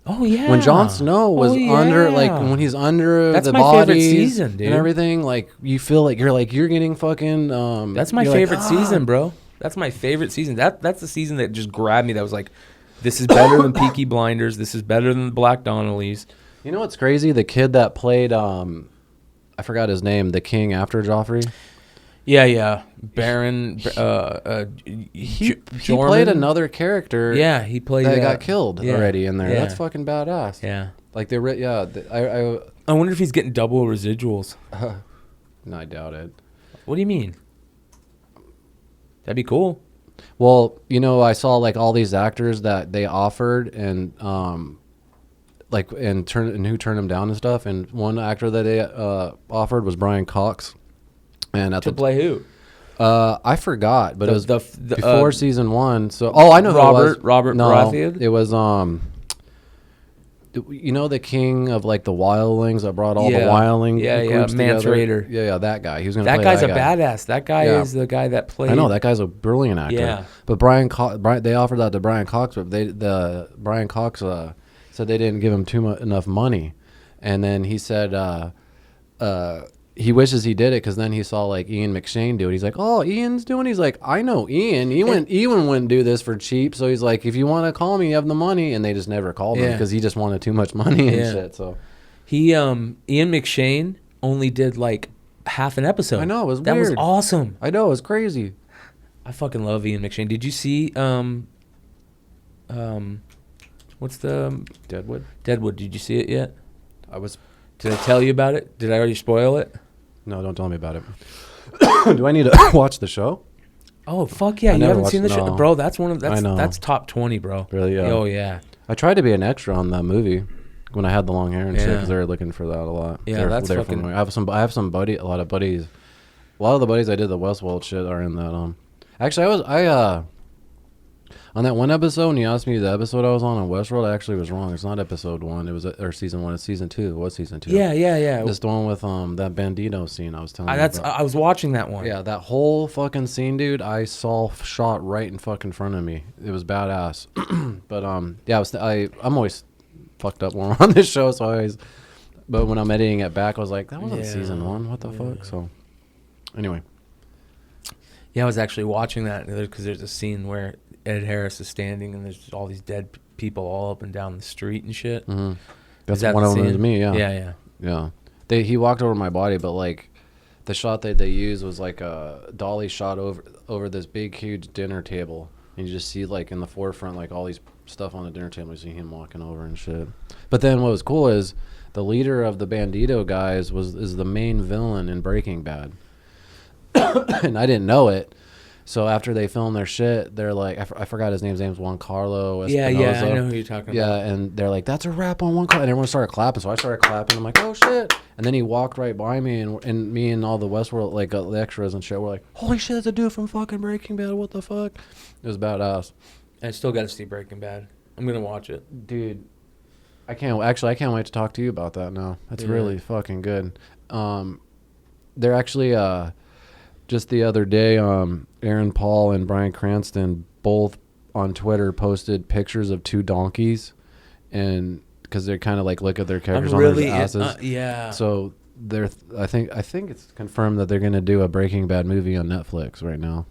Oh, yeah. When Jon Snow was under, like, when he's under that's the my favorite bodies season, dude. and everything, like, you feel like you're getting fucking... that's my you're favorite like, season, bro. That's my favorite season. That's the season that just grabbed me. That was like, this is better than Peaky Blinders. This is better than the Black Donnellys. You know what's crazy? The kid that played, I forgot his name, the king after Joffrey. Yeah. Baron. He played another character. Yeah, he played that got killed already in there. Yeah. That's fucking badass. Yeah. Like I wonder if he's getting double residuals. No, I doubt it. What do you mean? That'd be cool. Well, you know, I saw like all these actors that they offered and who turned them down and stuff. And one actor that they offered was Brian Cox. And To play who? I forgot, but it was the before season 1. So I know who it was. Robert No, Baratheon? it was you know, the king of like the wildlings that brought all the wildling groups Mance together? Raider. Yeah, that guy. He was gonna That play guy's that a guy. badass. That guy is the guy that played. I know that guy's a brilliant actor. Yeah. But they offered that to Brian Cox, but Brian Cox said they didn't give him enough money, and then he said he wishes he did it because then he saw like Ian McShane do it. He's like, oh, Ian's doing it? He's like, I know Ian. Ian wouldn't do this for cheap. So he's like, if you want to call me, you have the money. And they just never called him because he just wanted too much money and shit. So Ian McShane only did like half an episode. I know, it was that weird. was awesome. I know, it was crazy. I fucking love Ian McShane. Did you see what's the Deadwood? Deadwood? Did you see it yet? Did I tell you about it? Did I already spoil it? No, don't tell me about it. Do I need to watch the show? Oh fuck yeah! I You never haven't seen the watched- show, no. bro? I know. That's top 20, bro. Really? Yeah. Oh yeah. I tried to be an extra on that movie when I had the long hair and shit Yeah. because they were looking for that a lot. Yeah, that's fucking- I have some a lot of buddies. A lot of the buddies I did the Westworld shit are in that. Actually, I on that one episode when you asked me the episode I was on Westworld, I actually was wrong. It's not episode 1. It was or season 1. It's season 2. It was season 2. Yeah. It's the one with that Bandito scene I was telling you about. I was watching that one. Yeah, that whole fucking scene, dude, I saw shot right in fucking front of me. It was badass. But I'm always fucked up when we're on this show, so but when I'm editing it back, I was like, that wasn't season 1. What the fuck? So anyway. Yeah, I was actually watching that because there's a scene where Ed Harris is standing and there's all these dead people all up and down the street and shit. Mm-hmm. That's that one the of them scene? is me, yeah. Yeah. He walked over my body, but like the shot that they used was like a dolly shot over this big, huge dinner table. And you just see like in the forefront, like all these stuff on the dinner table. You see him walking over and shit. But then what was cool is the leader of the Bandito guys is the main villain in Breaking Bad. And I didn't know it. So after they filmed their shit, they're like, I forgot his name. His name's Juan Carlo Espinosa. Yeah, I know who you're talking about. Yeah, and they're like, that's a wrap on Juan Carlo. And everyone started clapping. So I started clapping. I'm like, oh, shit. And then he walked right by me, and me and all the Westworld, like, the extras and shit were like, holy shit, that's a dude from fucking Breaking Bad. What the fuck? It was badass. I still got to see Breaking Bad. I'm going to watch it. Dude, I can't wait to talk to you about that now. That's really fucking good. They're actually... just the other day, Aaron Paul and Bryan Cranston both on Twitter posted pictures of two donkeys, and because they kind of like look at their characters on their asses. Yeah. So I think it's confirmed that they're gonna do a Breaking Bad movie on Netflix right now.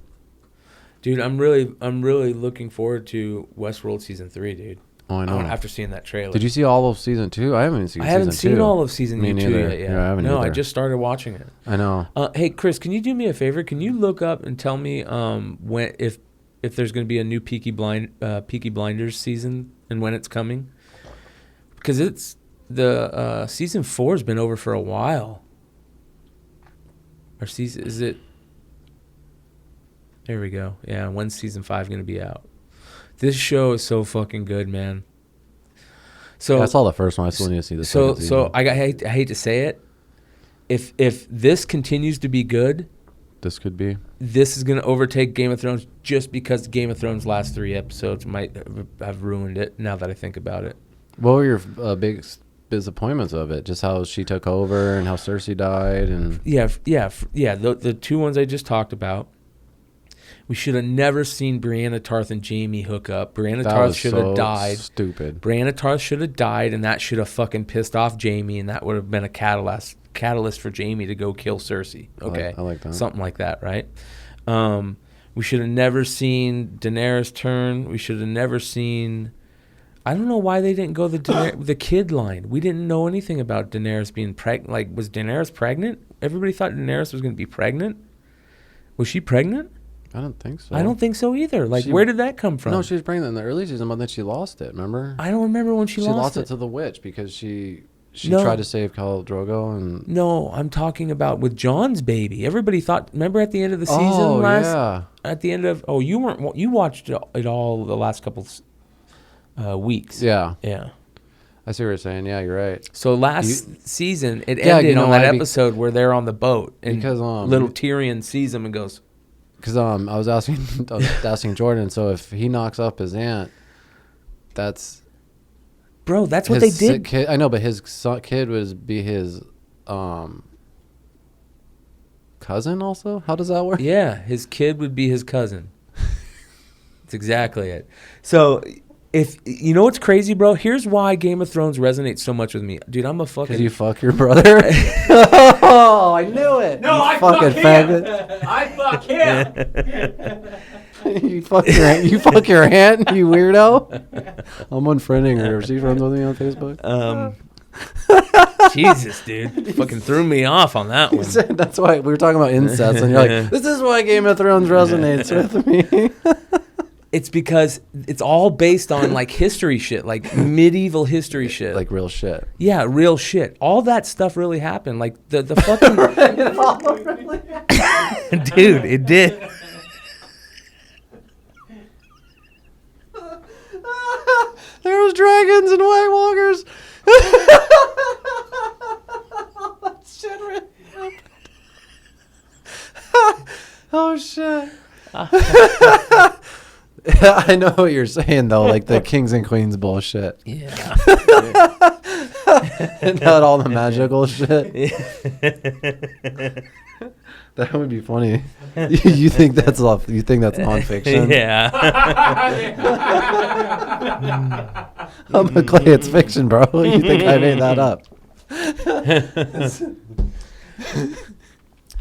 Dude, I'm really looking forward to Westworld season 3, dude. Oh, I know. After seeing that trailer. Did you see all of season 2? I haven't seen. I haven't season seen 2. all of season 2 yet. Yeah, I haven't No, either. I just started watching it. I know. Hey, Chris, can you do me a favor? Can you look up and tell me when if there's going to be a new Peaky Blinders season and when it's coming? Because it's the season 4 has been over for a while. Or season is it? There we go. Yeah, when's season 5 going to be out? This show is so fucking good, man. So I saw the first one. I still need to see the second season. So I hate to say it. If this continues to be good, this could be. This is going to overtake Game of Thrones just because Game of Thrones' last 3 episodes might have ruined it. Now that I think about it. What were your biggest disappointments of it? Just how she took over and how Cersei died, and yeah. The 2 ones I just talked about. We should have never seen Brianna Tarth and Jamie hook up. Brianna Tarth should have died. Stupid. Brianna Tarth should have died, and that should have fucking pissed off Jamie, and that would have been a catalyst for Jamie to go kill Cersei. Okay, I like that. Something like that, right? We should have never seen Daenerys turn. We should have never seen. I don't know why they didn't go the kid line. We didn't know anything about Daenerys being pregnant. Like, was Daenerys pregnant? Everybody thought Daenerys was going to be pregnant. Was she pregnant? I don't think so. I don't think so either. Like, where did that come from? No, she was pregnant in the early season, but then she lost it, remember? I don't remember when she lost it. She lost it to the witch because she tried to save Khal Drogo. And no, I'm talking about with Jon's baby. Everybody thought, remember at the end of the season at the end of, you watched it all the last couple weeks. Yeah. Yeah. I see what you're saying. Yeah, you're right. So last season, it ended on that episode where they're on the boat. And because little Tyrion sees him and goes... Because I was asking Jordan, so if he knocks up his aunt, that's... Bro, that's what they did. Kid, I know, but his kid would be his cousin also? How does that work? Yeah, his kid would be his cousin. That's exactly it. So... If you know what's crazy, bro? Here's why Game of Thrones resonates so much with me, dude. I'm a fucking. Because you fuck your brother. Oh, I knew it. No, I fuck him. I fuck him. You fuck your aunt, you weirdo. I'm unfriending her. Is she friends with me on Facebook? Jesus, dude, fucking threw me off on that one. That's why we were talking about incest, and you're like, "This is why Game of Thrones resonates with me." It's because it's all based on like history shit, like medieval history shit. Like real shit. Yeah, real shit. All that stuff really happened. Like the fucking dude, it did. There was dragons and White Walkers. That shit really happened. Oh shit. I know what you're saying though, like the kings and queens bullshit. Yeah. Not all the magical shit. That would be funny. You think that's nonfiction? Yeah. I'm a Clay, it's fiction, bro. You think I made that up?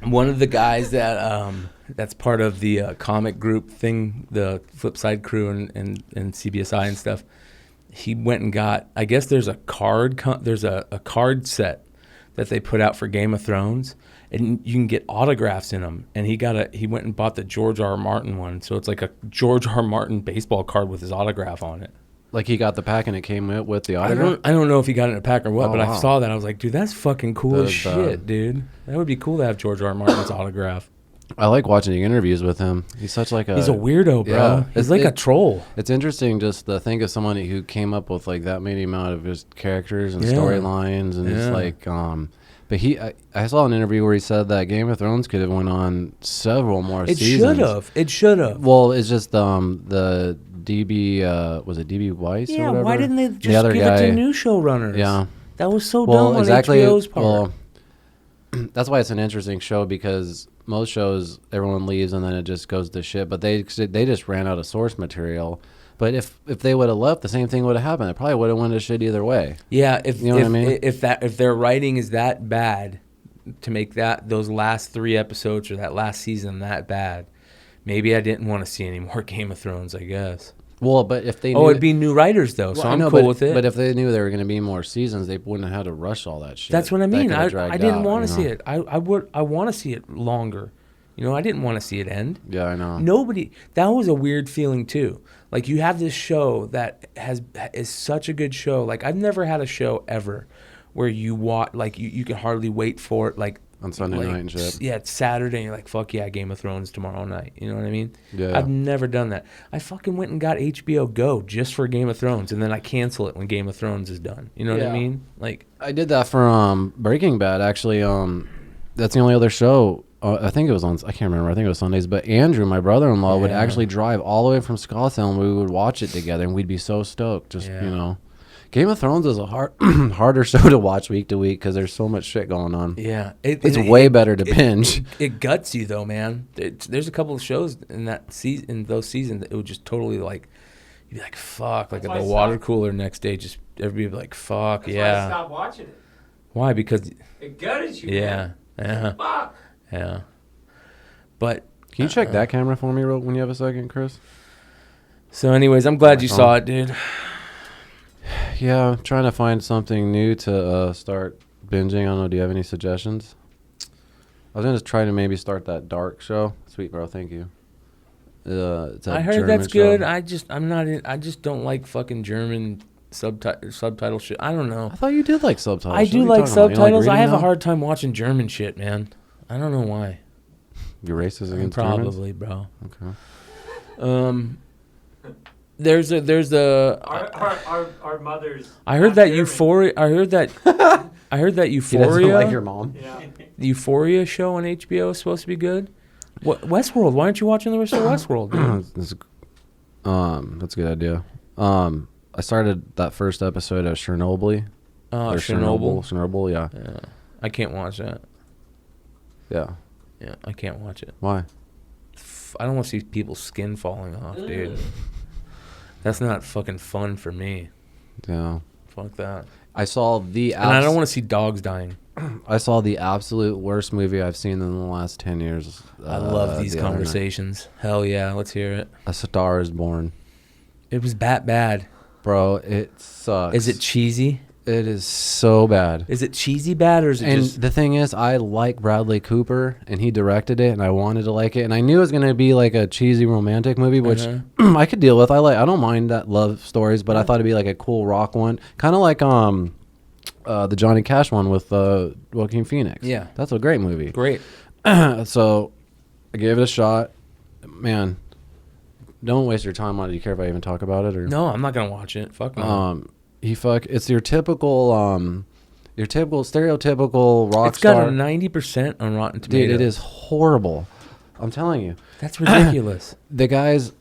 One of the guys that that's part of the comic group thing, the Flipside crew and CBSI and stuff, he went and got, I guess there's a card set that they put out for Game of Thrones, and you can get autographs in them. And he went and bought the George R. R. Martin one, so it's like a George R. R. Martin baseball card with his autograph on it. Like he got the pack and it came with the autograph? I don't know if he got it in a pack or what, but wow. I saw that. I was like, dude, that's fucking cool as shit, dude. That would be cool to have George R. R. Martin's autograph. I like watching interviews with him. He's he's a weirdo, bro. Yeah, He's like a troll. It's interesting just to think of someone who came up with like that many amount of his characters and storylines, and it's like, but I saw an interview where he said that Game of Thrones could have went on several more seasons. It should have. Well, it's just the DB was it DB Weiss or whatever? Why didn't they just give it to new showrunners? Yeah, that was so dumb on HBO's part. Well, that's why it's an interesting show, because most shows everyone leaves and then it just goes to shit. But they just ran out of source material. But if they would have left, the same thing would have happened. It probably would have went to shit either way. Yeah, you know what I mean? If their writing is that bad, to make those last 3 episodes or that last season that bad, maybe I didn't want to see any more Game of Thrones, I guess. Well, but if they knew... it'd be new writers, though, so I'm cool with it. But if they knew there were going to be more seasons, they wouldn't have had to rush all that shit. That's what I mean. I didn't want to see it. I want to see it longer. I didn't want to see it end. Yeah, I know. That was a weird feeling, too. Like, you have this show that is such a good show. Like, I've never had a show ever where you watch, like, you can hardly wait for it, like, on Sunday night and shit. Yeah, it's Saturday, and you're like, fuck yeah, Game of Thrones tomorrow night. You know what I mean? Yeah. I've never done that. I fucking went and got HBO Go just for Game of Thrones, and then I cancel it when Game of Thrones is done. You know what I mean? Like, I did that for Breaking Bad, actually. That's the only other show. I think it was on, I can't remember. I think it was Sundays. But Andrew, my brother-in-law, would actually drive all the way from Scottsdale, and we would watch it together, and we'd be so stoked. Game of Thrones is a harder show to watch week to week because there's so much shit going on. Yeah. It's way better to binge. It guts you, though, man. There's a couple of shows in those seasons that it would just totally, like, you'd be like, fuck. Like, at the water cooler next day, just everybody would be like, fuck, That's why I stopped watching it. Why? Because... it gutted you, Yeah. man. Fuck. Yeah. But... Can you check that camera for me when you have a second, Chris? So, anyways, I'm glad you saw it, dude. Yeah, I'm trying to find something new to start binging. I don't know. Do you have any suggestions? I was going to try to maybe start that Dark show. Sweet girl, thank you. It's I heard German that's show. good. I just don't like fucking German subtitle shit. I don't know. I thought you did like subtitles. I do What are you like talking about? You subtitles. I have a reading hard time watching German shit, man. I don't know why. now? You're racist against Germans? Probably, bro. Okay. There's a. Our mothers. I heard that German. Euphoria. I heard that He doesn't Euphoria. like your mom. Yeah. The Euphoria show on HBO is supposed to be good. What Westworld? Why aren't you watching the rest of Westworld, dude? That's a good idea. I started that first episode of Chernobyl. Chernobyl, yeah. I can't watch that. Yeah. Yeah, I can't watch it. Why? I don't want to see people's skin falling off, dude. That's not fucking fun for me. Yeah. Fuck that. I saw the And I don't want to see dogs dying. I saw the absolute worst movie I've seen in the last 10 years. I love these the other night. conversations. Hell yeah, let's hear it. A Star is Born. It was that bad. Bro, it sucks. Is it cheesy? It is so bad. Is it cheesy bad or is it And just... the thing is, I like Bradley Cooper, and he directed it, and I wanted to like it, and I knew it was going to be like a cheesy romantic movie, which I could deal with. I don't mind that love stories, but I thought it'd be like a cool rock one, kind of like the Johnny Cash one with Joaquin Phoenix. Yeah. That's a great movie. Great. So I gave it a shot. Man, don't waste your time on it. Do you care if I even talk about it? Or No, I'm not going to watch it. Fuck no. It's your typical stereotypical rock It's got star. a 90% on Rotten Tomatoes. Dude, it is horrible. I'm telling you. That's ridiculous. The guy's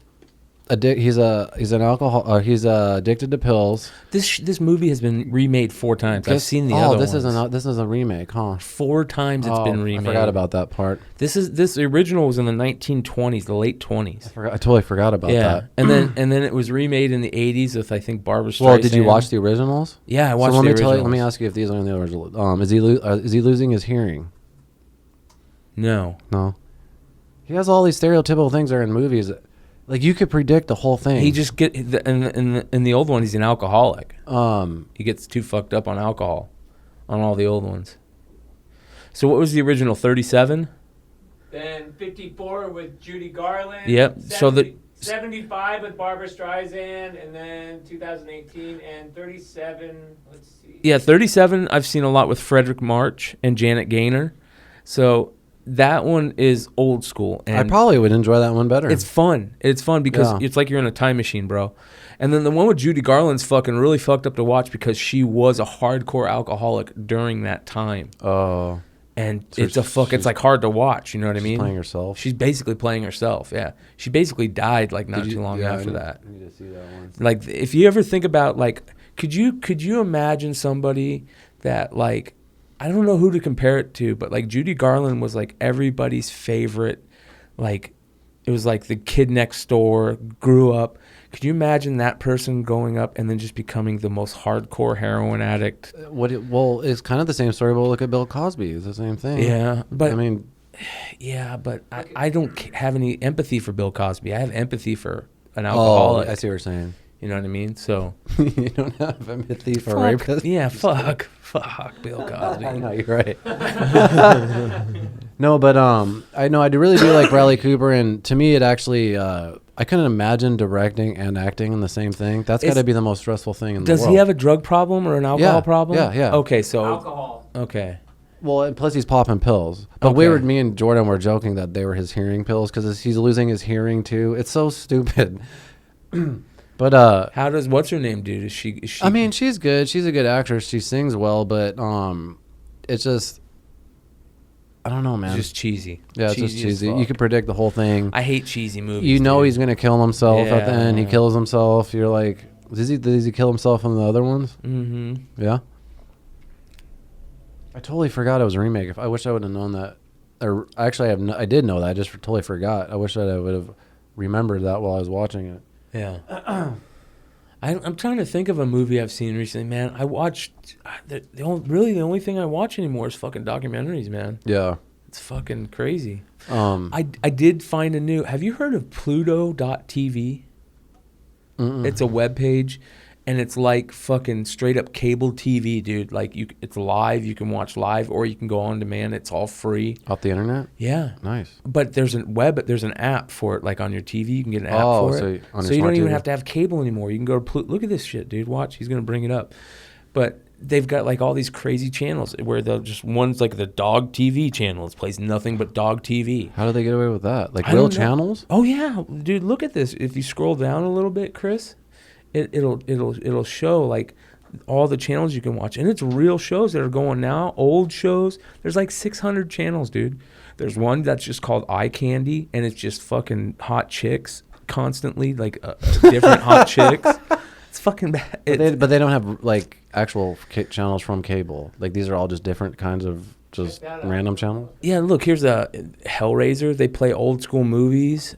he's an alcohol. He's addicted to pills. This movie has been remade 4 times. I've seen the other this ones. This is a remake, huh? 4 times it's been remade. I forgot about that part. The original was in the 1920s, the late 20s. I totally forgot about that. and then it was remade in the 80s with I think Barbara Streisand. Well, did you watch the originals? Yeah, I watched So the let originals. me ask you if these are in the original. Is he losing his hearing? No. No. He has all these stereotypical things that are in movies. Like you could predict the whole thing. He just in the old one he's an alcoholic. Um, He gets too fucked up on alcohol, on all the old ones. So what was the original? 37. Then 54 with Judy Garland. Yep. 75 with Barbara Streisand, and then 2018 and 37. Let's see. Yeah, 37. I've seen a lot with Frederick March and Janet Gaynor. So that one is old school. And I probably would enjoy that one better. it's fun. It's fun because it's like you're in a time machine, bro. And then the one with Judy Garland's fucking really fucked up to watch because she was a hardcore alcoholic during that time. Oh. And So it's like hard to watch, you know what I mean? Playing herself. She's basically playing herself, yeah. She basically died like not too long after that. I need to see that one. Like if you ever think about like could you imagine somebody that like I don't know who to compare it to, but like Judy Garland was like everybody's favorite, like it was like the kid next door, grew up. Could you imagine that person going up and then just becoming the most hardcore heroin addict? Well, it's kind of the same story, but look at Bill Cosby. It's the same thing. Yeah, but I mean, yeah, but I don't have any empathy for Bill Cosby. I have empathy for an alcoholic. I see what you're saying. You know what I mean? So You don't have empathy for rapists? yeah, fuck Bill Cosby. I know, you're right. No, but I know I really do like Bradley Cooper, and to me, it actually I couldn't imagine directing and acting in the same thing. That's got to be the most stressful thing in the world. Does he have a drug problem or an alcohol problem? Yeah. Okay, so Alcohol. okay. Well, and plus he's popping pills. But me and Jordan were joking that they were his hearing pills because he's losing his hearing too. It's so stupid. But How does what's her name do? Is she? I mean, she's good. She's a good actress. She sings well, but it's just I don't know, man. It's just cheesy. Yeah, it's just cheesy. You can predict the whole thing. I hate cheesy movies. You know dude. he's gonna kill himself at the end. He Yeah. kills himself. You're like, does he kill himself in the other ones? Mm-hmm. Yeah. I totally forgot it was a remake. I wish I would have known that. Or actually, I did know that. I just totally forgot. I wish that I would have remembered that while I was watching it. Yeah. I'm trying to think of a movie I've seen recently, man. I watched the only thing I watch anymore is fucking documentaries, man. Yeah. It's fucking crazy. I I did find a new. Have you heard of Pluto.tv? It's a web page, and it's like fucking straight up cable TV, dude. Like it's live. You can watch live, or you can go on demand. It's all free. off the internet. Yeah. Nice. But there's an app for it, like on your TV. You can get an app for so it. on So your you don't smart even TV. have to have cable anymore. You can go to look at this shit, dude. Watch. He's gonna bring it up. But they've got like all these crazy channels where they'll just one's like the dog TV channel. It plays nothing but dog TV. How do they get away with that? Like I real don't know. channels? Oh yeah, dude. Look at this. If you scroll down a little bit, Chris, it'll show like all the channels you can watch, and it's real shows that are going now. Old shows. There's like 600 channels, dude. There's one that's just called Eye Candy, and it's just fucking hot chicks constantly, like different hot chicks. It's fucking bad. But they don't have like actual channels from cable. Like these are all just different kinds of just Check that out. random channels. Yeah, look, here's a Hellraiser. They play old school movies.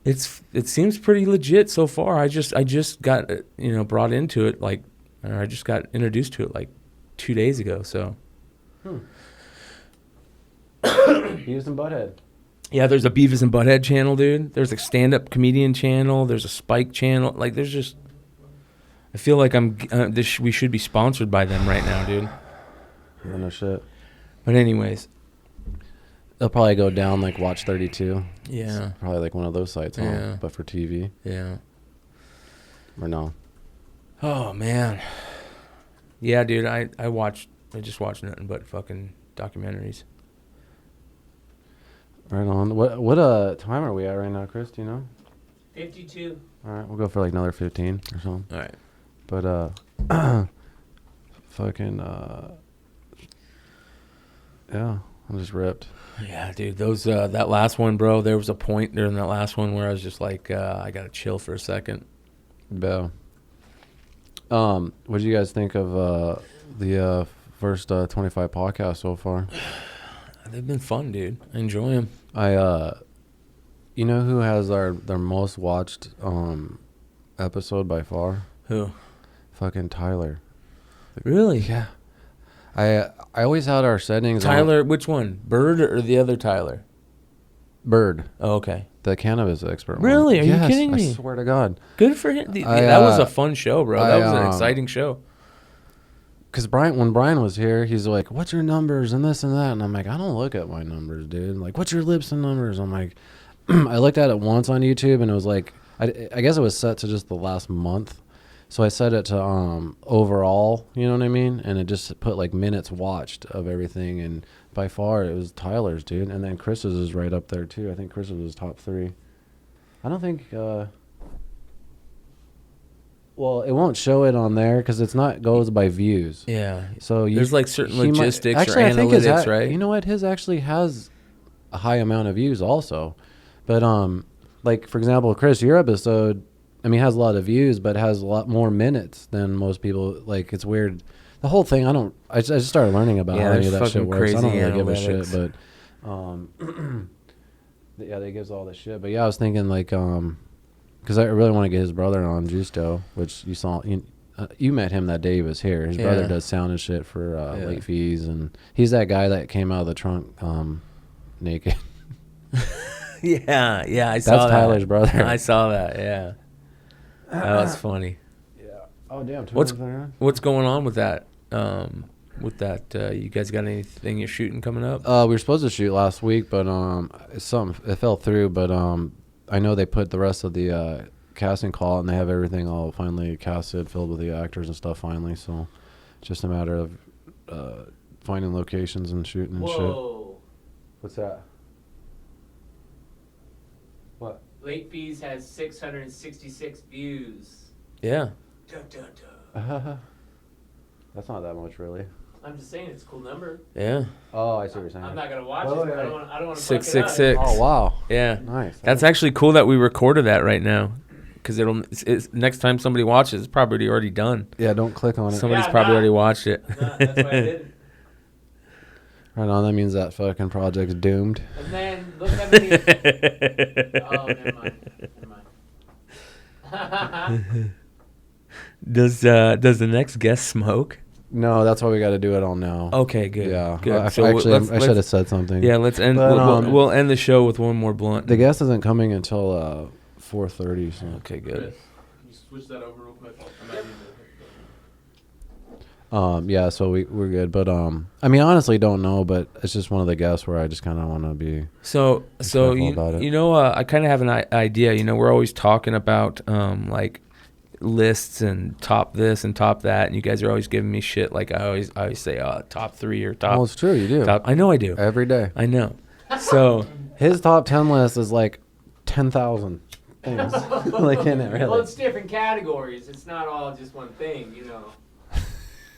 It seems pretty legit so far. I just got brought into it or I just got introduced to it like 2 days ago. So Beavis and Butthead. yeah, there's a Beavis and Butthead channel, dude. There's a stand-up comedian channel. There's a Spike channel. Like there's just. I feel like we should be sponsored by them right now, dude. Yeah, no shit. But anyways, They'll probably go down like Watch 32. yeah, It's probably like one of those sites, huh? Yeah. But for TV yeah. or no? Oh man, yeah, dude. I just watched nothing but fucking documentaries. Right on. What time are we at right now, Chris? Do you know? 52. All right, we'll go for like another 15 or something. All right. But fucking yeah, I'm just ripped. Yeah, dude. Those that last one, bro. There was a point during that last one where I was just like, I gotta chill for a second. Yeah. What did you guys think of the first 25 podcasts so far? They've been fun, dude. I enjoy them. You know who has their most watched episode by far? Who? Fucking Tyler. Really? Yeah. I always had our settings Tyler, which one? Bird or the other Tyler? Bird, Oh, okay. the cannabis expert. Really? One. Are you Yes, kidding I me? swear to God. Good for him. I, That was a fun show, bro. That was an I, exciting show. because when Brian was here, he's like, "What's your numbers and this and that?" And I'm like, "I don't look at my numbers, dude." Like, "What's your lips and numbers?" I'm like, I looked at it once on YouTube, and it was like, I guess it was set to just the last month, so I set it to overall, you know what I mean? And it just put like minutes watched of everything, and by far it was Tyler's, dude, and then Chris's is right up there too. I think Chris's was top 3. I don't think. Well, it won't show it on there because it's not goes by views. Yeah. So there's like certain logistics actually, or I think analytics, right? You know what? His actually has a high amount of views also, but like for example, Chris, your episode, I mean, has a lot of views, but has a lot more minutes than most people. Like it's weird. The whole thing, I just started learning about how any of that shit works. I don't really give a shit, but yeah, they gives all the shit. But yeah, I was thinking like because I really want to get his brother on Justo, which you saw. You met him that day he was here. His brother does sound and shit for late fees, and he's that guy that came out of the trunk naked. Yeah, I saw that. That's Tyler's brother. I saw that. Yeah, that was funny. Yeah. Oh damn. What's going on with that? You guys got anything you're shooting coming up? We were supposed to shoot last week, but it fell through. But I know they put the rest of the casting call, and they have everything all finally casted, filled with the actors and stuff finally. So it's just a matter of finding locations and shooting and shit. What's that? What? Late Fees has 666 views. Yeah. Duh, duh, duh. That's not that much, really. I'm just saying it's a cool number. Yeah. Oh, I see what you're saying. I'm not gonna watch Oh, it. yeah. I don't want to. 666. Oh wow. Yeah. Nice. That's actually cool that we recorded that right now, because it's next time somebody watches, it's probably already done. Yeah. Don't click on it. Somebody's probably already watched it. That's why I didn't. Right on. That means that fucking project's doomed. And then look at me. Oh, never mind. Does the next guest smoke? No, that's why we got to do it all now. Okay, good. Yeah. Good. Well, So actually, I let's- should have said something. Yeah, let's end. But, We'll end the show with one more blunt. The guest isn't coming until 4:30. So. Okay, good. Can you switch that over real quick? I'm not Yeah, so we're good, but I mean, honestly, don't know, but it's just one of the guests where I just kind of want to be. So careful about it. you know, I kind of have an idea. You know, we're always talking about like lists and top this and top that, and you guys are always giving me shit. Like I always say top 3 or top. Well, it's true, you do Top. I know I do. every day. I know. So His top 10 list is like 10,000 things, like in it, Well, really. it's different categories. It's not all just one thing, you know.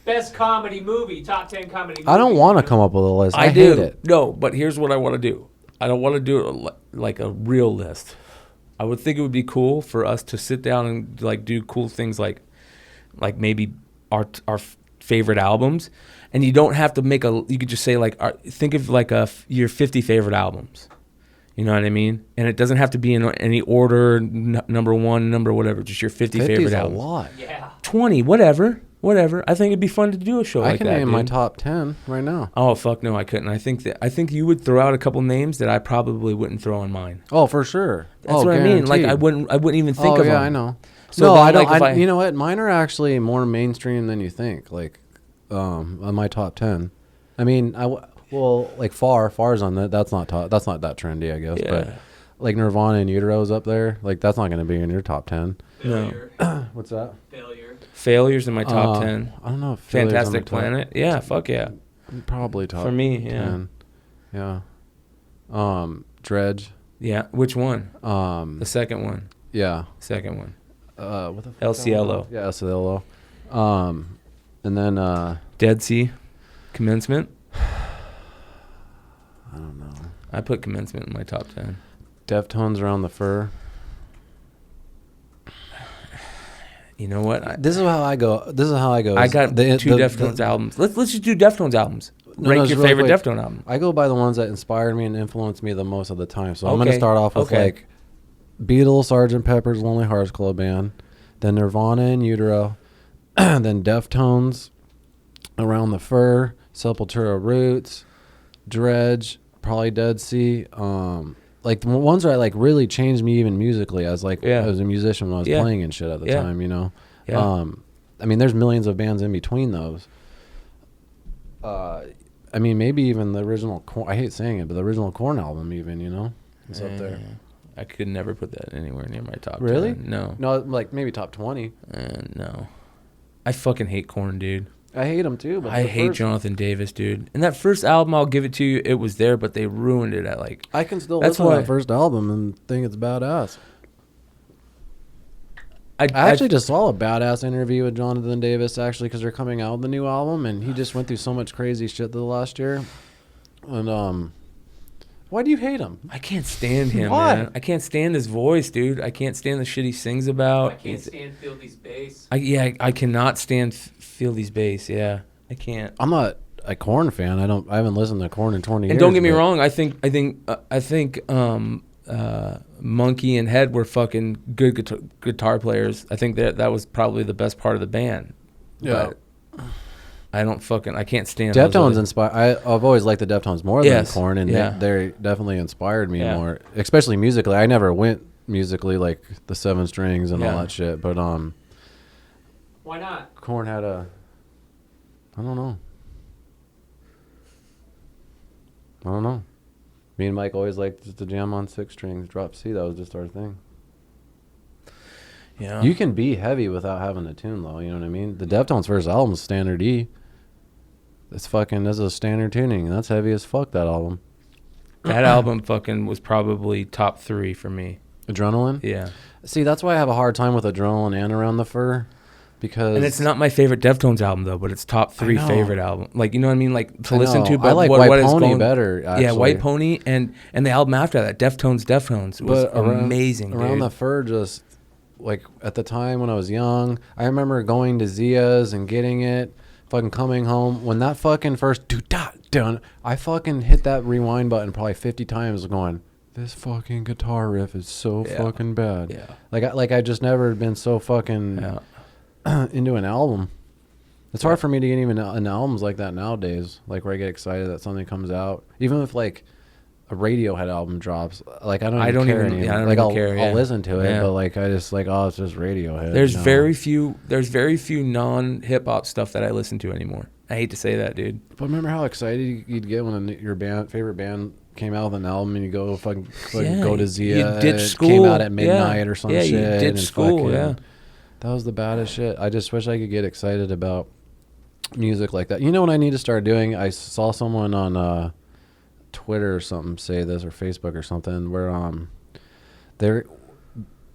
Best comedy movie, top 10 comedy. I don't movies, want to you know? come up with a list. I hate do. it. No, but here's what I want to do. I don't want to do it like a real list. I would think it would be cool for us to sit down and like do cool things like maybe our favorite albums, and you don't have to make a. You could just say like think of like your 50 favorite albums. You know what I mean? And it doesn't have to be in any order, number one, number whatever. Just your 50 favorite 50's a albums. lot. Yeah. 20, whatever. I think it'd be fun to do a show I like can that. name my dude. top 10 right now. Oh fuck no, I couldn't. I think you would throw out a couple names that I probably wouldn't throw on mine. Oh, for sure. That's what I mean. Like I guaranteed. wouldn't even think of them. I know. So no, then, I don't. like, if you know what? Mine are actually more mainstream than you think. Like, on my top 10. I mean, like Far's on that. That's not that's not that trendy, I guess. Yeah. But like Nirvana and Utero's up there. Like that's not going to be in your top 10. Failure. What's that? Failure. Failures in my top 10. I don't know. If Failures on Fantastic the top- Planet. Yeah, fuck yeah. Probably top For me, yeah. 10. Yeah. Dredge. Yeah. Which one? The second one. Yeah. Second one. What the fuck? El Cielo. Yeah, El Cielo. And then Dead Sea. Commencement. I don't know. I put Commencement in my top 10. Deftones Around the Fur. You know what? This is how I go. I got two Deftones albums. Let's just do Deftones albums. Rank just your real favorite quick. Deftones album. I go by the ones that inspired me and influenced me the most of the time. So I'm going to Okay, start off with okay. like Beatles, Sgt. Pepper's Lonely Hearts Club Band, then Nirvana and Utero, then Deftones, Around the Fur, Sepultura Roots, Dredge, probably Dead Sea. Like the ones that like really changed me even musically as like as a musician when I was Yeah. playing and shit at the Yeah. time, you know. Yeah. I mean, there's millions of bands in between those. I mean, maybe even the original Korn. I hate saying it, but the original Korn album, even, it's up there. I could never put that anywhere near my top 10. Really? No. No, like maybe top 20. No. I fucking hate Korn, dude. I hate them too. But I hate Jonathan Davis, dude. And that first album, I'll give it to you, it was there, but they ruined it at like... I can still That's listen to why- that first album and think it's badass. I I just saw a badass interview with Jonathan Davis, actually, because they're coming out with the new album, and he just went through so much crazy shit the last year. And, why do you hate him? I can't stand him, Why? man. I can't stand his voice, dude. I can't stand the shit he sings about. I can't stand Fieldy's bass. I cannot stand Fieldy's bass. Yeah, I can't. I'm not a Korn fan. I haven't listened to Korn in 20 years. And don't get me but- wrong. I think Monkey and Head were fucking good guitar players. I think that was probably the best part of the band. Yeah. But I can't stand those Deftones other- inspire. I've always liked the Deftones more Yes, than Korn, and yeah. they definitely inspired me Yeah. more, especially musically. I never went musically like the 7 strings and all Yeah. that shit, but Why not? Korn had I don't know. Me and Mike always liked to jam on 6 strings, drop C. That was just our thing. Yeah. You can be heavy without having a tune, though. You know what I mean? The Deftones' first album is standard E. This is a standard tuning, and that's heavy as fuck. That album. That album fucking was probably top 3 for me. Adrenaline. Yeah. See, that's why I have a hard time with Adrenaline and Around the Fur, because And it's not my favorite Deftones album though, but it's top 3 I know. favorite album. Like, you know what I mean? Like to I listen know. to. But I like what White is Pony going, better. Actually. Yeah, White Pony and the album after that, Deftones was amazing. Around dude. the Fur, just like at the time when I was young, I remember going to Zia's and getting it, fucking coming home when that fucking first done. I fucking hit that rewind button probably 50 times, going, this fucking guitar riff is so Yeah. fucking bad. Yeah. I just never been so fucking into an album. It's hard for me to get even in albums like that nowadays, like where I get excited that something comes out, even if like a Radiohead album drops. Like I don't care anymore. Yeah, I don't like even care. I'll listen to it, Yeah. but like I just like, oh, it's just Radiohead. There's no. very few non-hip hop stuff that I listen to anymore. I hate to say that, dude. But remember how excited you'd get when your favorite band came out with an album, and you go fucking go to Zia. You ditch it school. Came out at midnight or some yeah, shit. you and ditch school. fucking- Yeah. That was the baddest shit. I just wish I could get excited about music like that. You know what I need to start doing? I saw someone on Twitter or something say this, or Facebook or something, where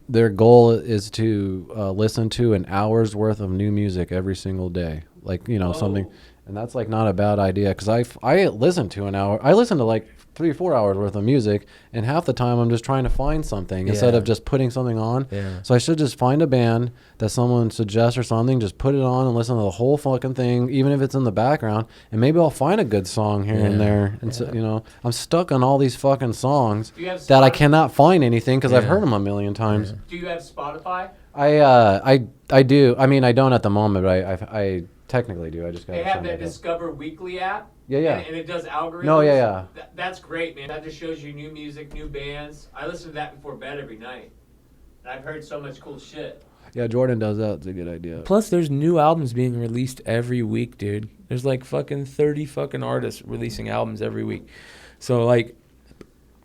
their goal is to listen to an hour's worth of new music every single day. Like, something. And that's like not a bad idea, because I listen to an hour. I listen to like 3-4 hours worth of music, and half the time I'm just trying to find something instead Yeah. of just putting something on. Yeah. So I should just find a band that someone suggests or something, just put it on and listen to the whole fucking thing, even if it's in the background, and maybe I'll find a good song here and Yeah. there. And so, I'm stuck on all these fucking songs Do you have that I Spotify? cannot find anything because I've Yeah. heard them a million times. Yeah. Do you have Spotify? I do. I mean, I don't at the moment, but I technically do. I just got. They have that Discover Weekly app. Yeah, yeah. And it does algorithms. No, yeah. That's great, man. That just shows you new music, new bands. I listen to that before bed every night. And I've heard so much cool shit. Yeah, Jordan does that. It's a good idea. Plus, there's new albums being released every week, dude. There's like fucking 30 fucking artists releasing albums every week. So like,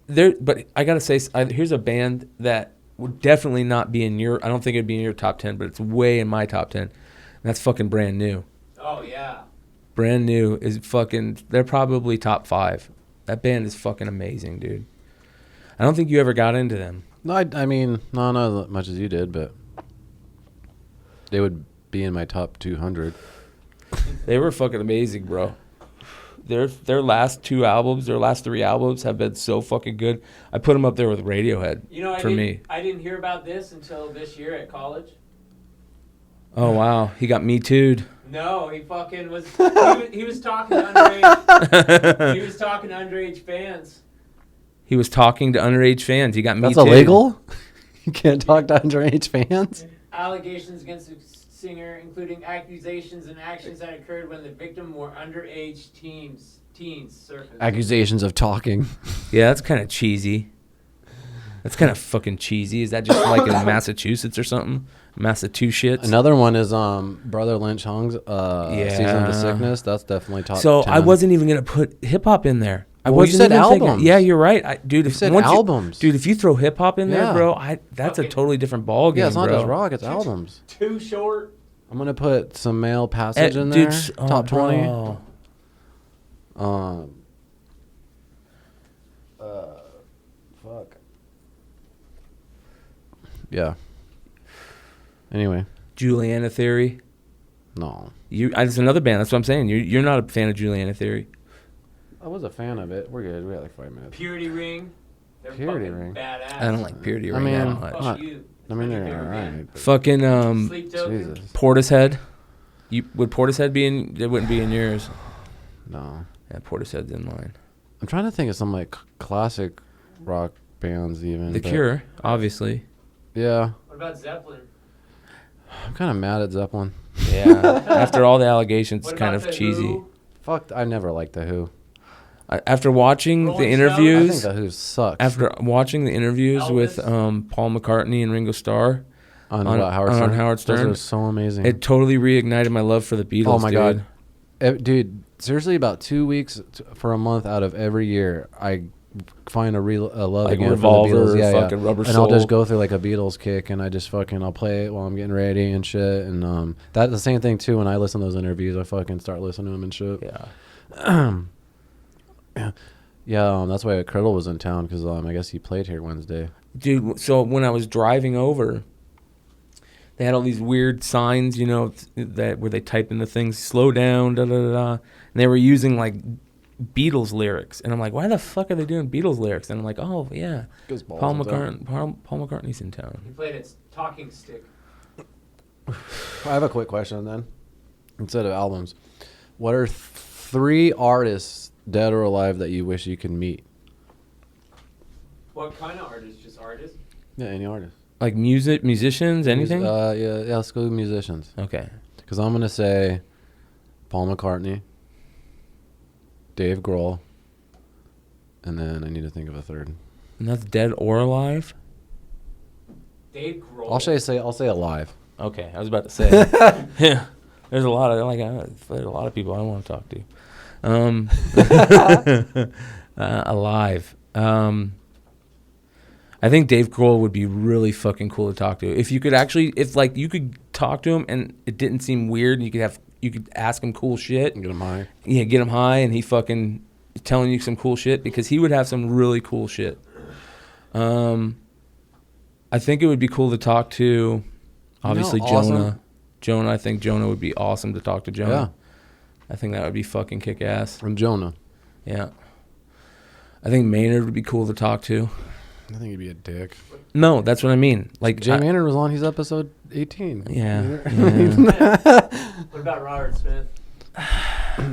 but I gotta say, here's a band that would definitely not be in your. I don't think it'd be in your top 10, but it's way in my top 10. And that's fucking Brand New. Oh, yeah. Brand New is fucking. They're probably top 5. That band is fucking amazing, dude. I don't think you ever got into them. No, I mean, not as much as you did, but they would be in my top 200. They were fucking amazing, bro. Their last 3 albums have been so fucking good. I put them up there with Radiohead. You know, I didn't hear about this until this year at college. Oh wow, he got me too'd. No, he fucking was. He was talking to underage. He was talking to underage fans. He was talking to underage fans. He got me That's too'd. illegal? You can't talk to underage fans? Allegations against the singer, including accusations and actions that occurred when the victim were underage teens surfaced. Accusations of talking. Yeah, that's kind of cheesy. That's kind of fucking cheesy. Is that just like in Massachusetts or something? Massachusetts. Another one is Brother Lynch Hung's Season to Sickness. That's definitely top. So 10. I wasn't even gonna put hip hop in there. I Well, you wasn't said even thinking- albums. Yeah, you're right, dude. You If said once albums. dude. If you throw hip hop in there, Yeah. bro, that's a totally different ball game. Yeah, it's not bro. just rock. It's albums. Too short. I'm gonna put some Male Passage in there. Dude, Top 20. bro. Fuck. Yeah. Anyway, Juliana Theory. no. It's another band. That's what I'm saying. You're not a fan of Juliana Theory. I was a fan of it. We're good. We got like 5 minutes. Purity Ring. They're Purity fucking Ring. badass. I don't like Purity I Ring mean, that much. Fuck not- you. I mean, My they're favorite band. alright. but- Fucking Sleep Token. Jesus. Portishead. Would Portishead be in? It wouldn't be in yours. No. Yeah, Portishead's in mine. I'm trying to think of some like classic rock bands even. The but- Cure, obviously. Yeah. What about Zeppelin? I'm kind of mad at Zeppelin. Yeah. After all the allegations, What it's kind about of The cheesy. Who? Fuck, I never liked The Who. After watching Rolling the Stone? I think interviews, The Who sucks. after watching the interviews with Elvis? Paul McCartney and Ringo Starr, on on- what, Howard on Stern? Howard Stern. Those are so amazing. it totally reignited my love for the Beatles. Oh my dude. God. Dude, seriously, about 2 weeks for a month out of every year, I find a love Like again Revolver, for the Beatles. Yeah, fucking Rubber and I'll just Soul. go through like a Beatles kick, and I just I'll play it while I'm getting ready and shit. And that's the same thing too. When I listen to those interviews, I fucking start listening to them and shit. Yeah. Yeah, that's why Criddle was in town because I guess he played here Wednesday. Dude, so when I was driving over, they had all these weird signs, that where they type in the things, slow down, da da da da. And they were using like Beatles lyrics, and I'm like, why the fuck are they doing Beatles lyrics? And I'm like, oh yeah, Paul McCartney's in town. He played its talking stick. I have a quick question then. Instead of albums, what are 3 artists, dead or alive, that you wish you could meet? What kind of artist? Just artist? Yeah, any artist. Like musicians, anything? Yeah, let's go with musicians. Okay. Because I'm gonna say Paul McCartney, Dave Grohl, and then I need to think of a third. And that's dead or alive? Dave Grohl. I'll say alive. Okay, I was about to say. Yeah. There's a lot of there's a lot of people I want to talk to. Alive. I think Dave Grohl would be really fucking cool to talk to. If you could you could talk to him and it didn't seem weird, and you could ask him cool shit. Get him high. Yeah, get him high, and he fucking telling you some cool shit, because he would have some really cool shit. I think it would be cool to talk to, obviously, awesome. Jonah. Jonah, I think Jonah would be awesome to talk to Jonah. Yeah. I think that would be fucking kick-ass. And Jonah. Yeah. I think Maynard would be cool to talk to. I think he'd be a dick. No, that's what I mean. Like Jay Maynard was on his episode 18. Yeah. What about Robert Smith?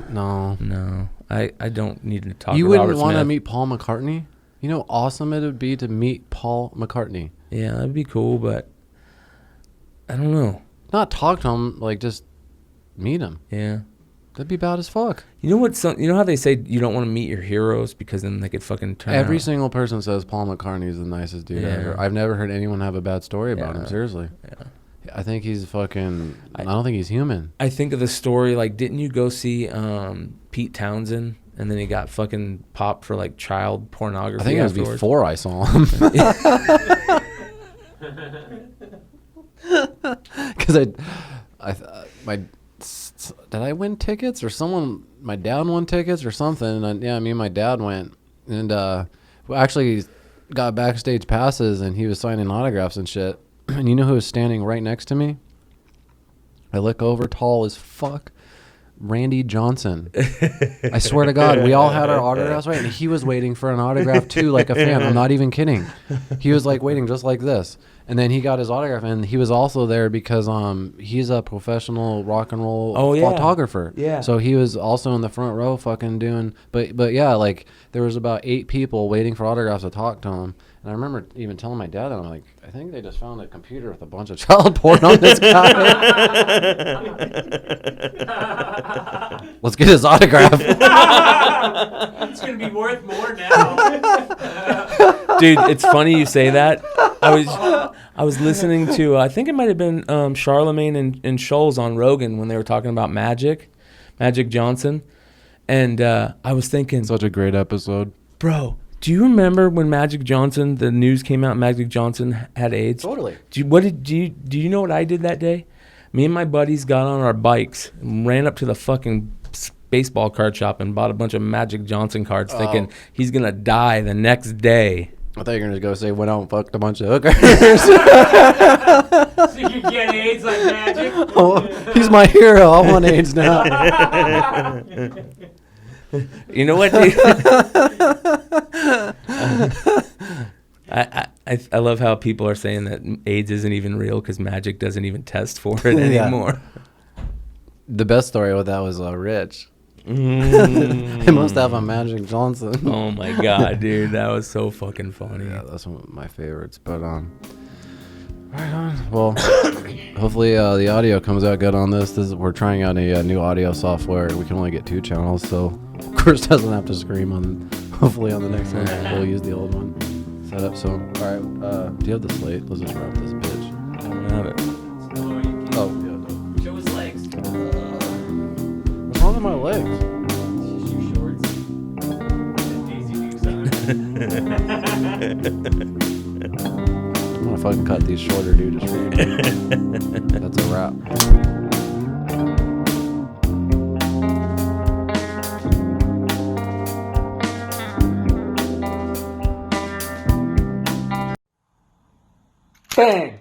No. No, I don't need to talk You to wouldn't Robert want to Smith. meet Paul McCartney? You know how awesome it would be to meet Paul McCartney. Yeah, that'd be cool, but I don't know. Not talk to him, like just meet him. Yeah. That'd be bad as fuck. You know what? You know how they say you don't want to meet your heroes because then they could fucking turn Every out. single person says Paul McCartney is the nicest dude Yeah. ever. I've never heard anyone have a bad story about Yeah. him, seriously. Yeah. I think he's fucking... I don't think he's human. I think of the story, like, didn't you go see Pete Townsend, and then he got fucking popped for like child pornography? I think it was afterwards? before I saw him. Because did I win tickets or my dad won tickets or something? And me and my dad went, and we actually got backstage passes, and he was signing autographs and shit. And you know who was standing right next to me? I look over, tall as fuck, Randy Johnson. I swear to God, we all had our autographs right, and he was waiting for an autograph too, like a fan. I'm not even kidding. He was like waiting just like this, and then he got his autograph, and he was also there because he's a professional rock and roll photographer. Yeah. So he was also in the front row, fucking doing. But yeah, like there was about 8 people waiting for autographs to talk to him. And I remember even telling my dad, and I'm like, I think they just found a computer with a bunch of child porn on this guy. Let's get his autograph. It's gonna be worth more now. Dude, it's funny you say that. I was listening to, I think it might have been Charlemagne and Scholes on Rogan when they were talking about Magic Johnson. And I was thinking, Such a great episode. bro, do you remember when Magic Johnson, the news came out, Magic Johnson had AIDS? Totally. Do you know what I did that day? Me and my buddies got on our bikes and ran up to the fucking baseball card shop and bought a bunch of Magic Johnson cards thinking he's going to die the next day. I thought you were going to go say went out and fucked a bunch of hookers. So you get AIDS like magic? Oh, he's my hero. I want AIDS now. You know what, dude? I love how people are saying that AIDS isn't even real because Magic doesn't even test for it anymore. The best story with that was Rich. Mm. They must have a Magic Johnson. Oh my god, dude, that was so fucking funny. Yeah, that's one of my favorites. But right on. Well, hopefully the audio comes out good on this. We're trying out a new audio software. We can only get 2 channels, so Chris doesn't have to scream on. Hopefully on the next one we'll use the old one set up. So all right, do you have the slate? Let's just wrap this bitch. I don't have it. Oh yeah. Show his legs. What's wrong with my legs? It's just your shorts. And Daisy Dukes on it. I'm gonna fucking cut these shorter, dude. Just for you. That's a wrap. Bang!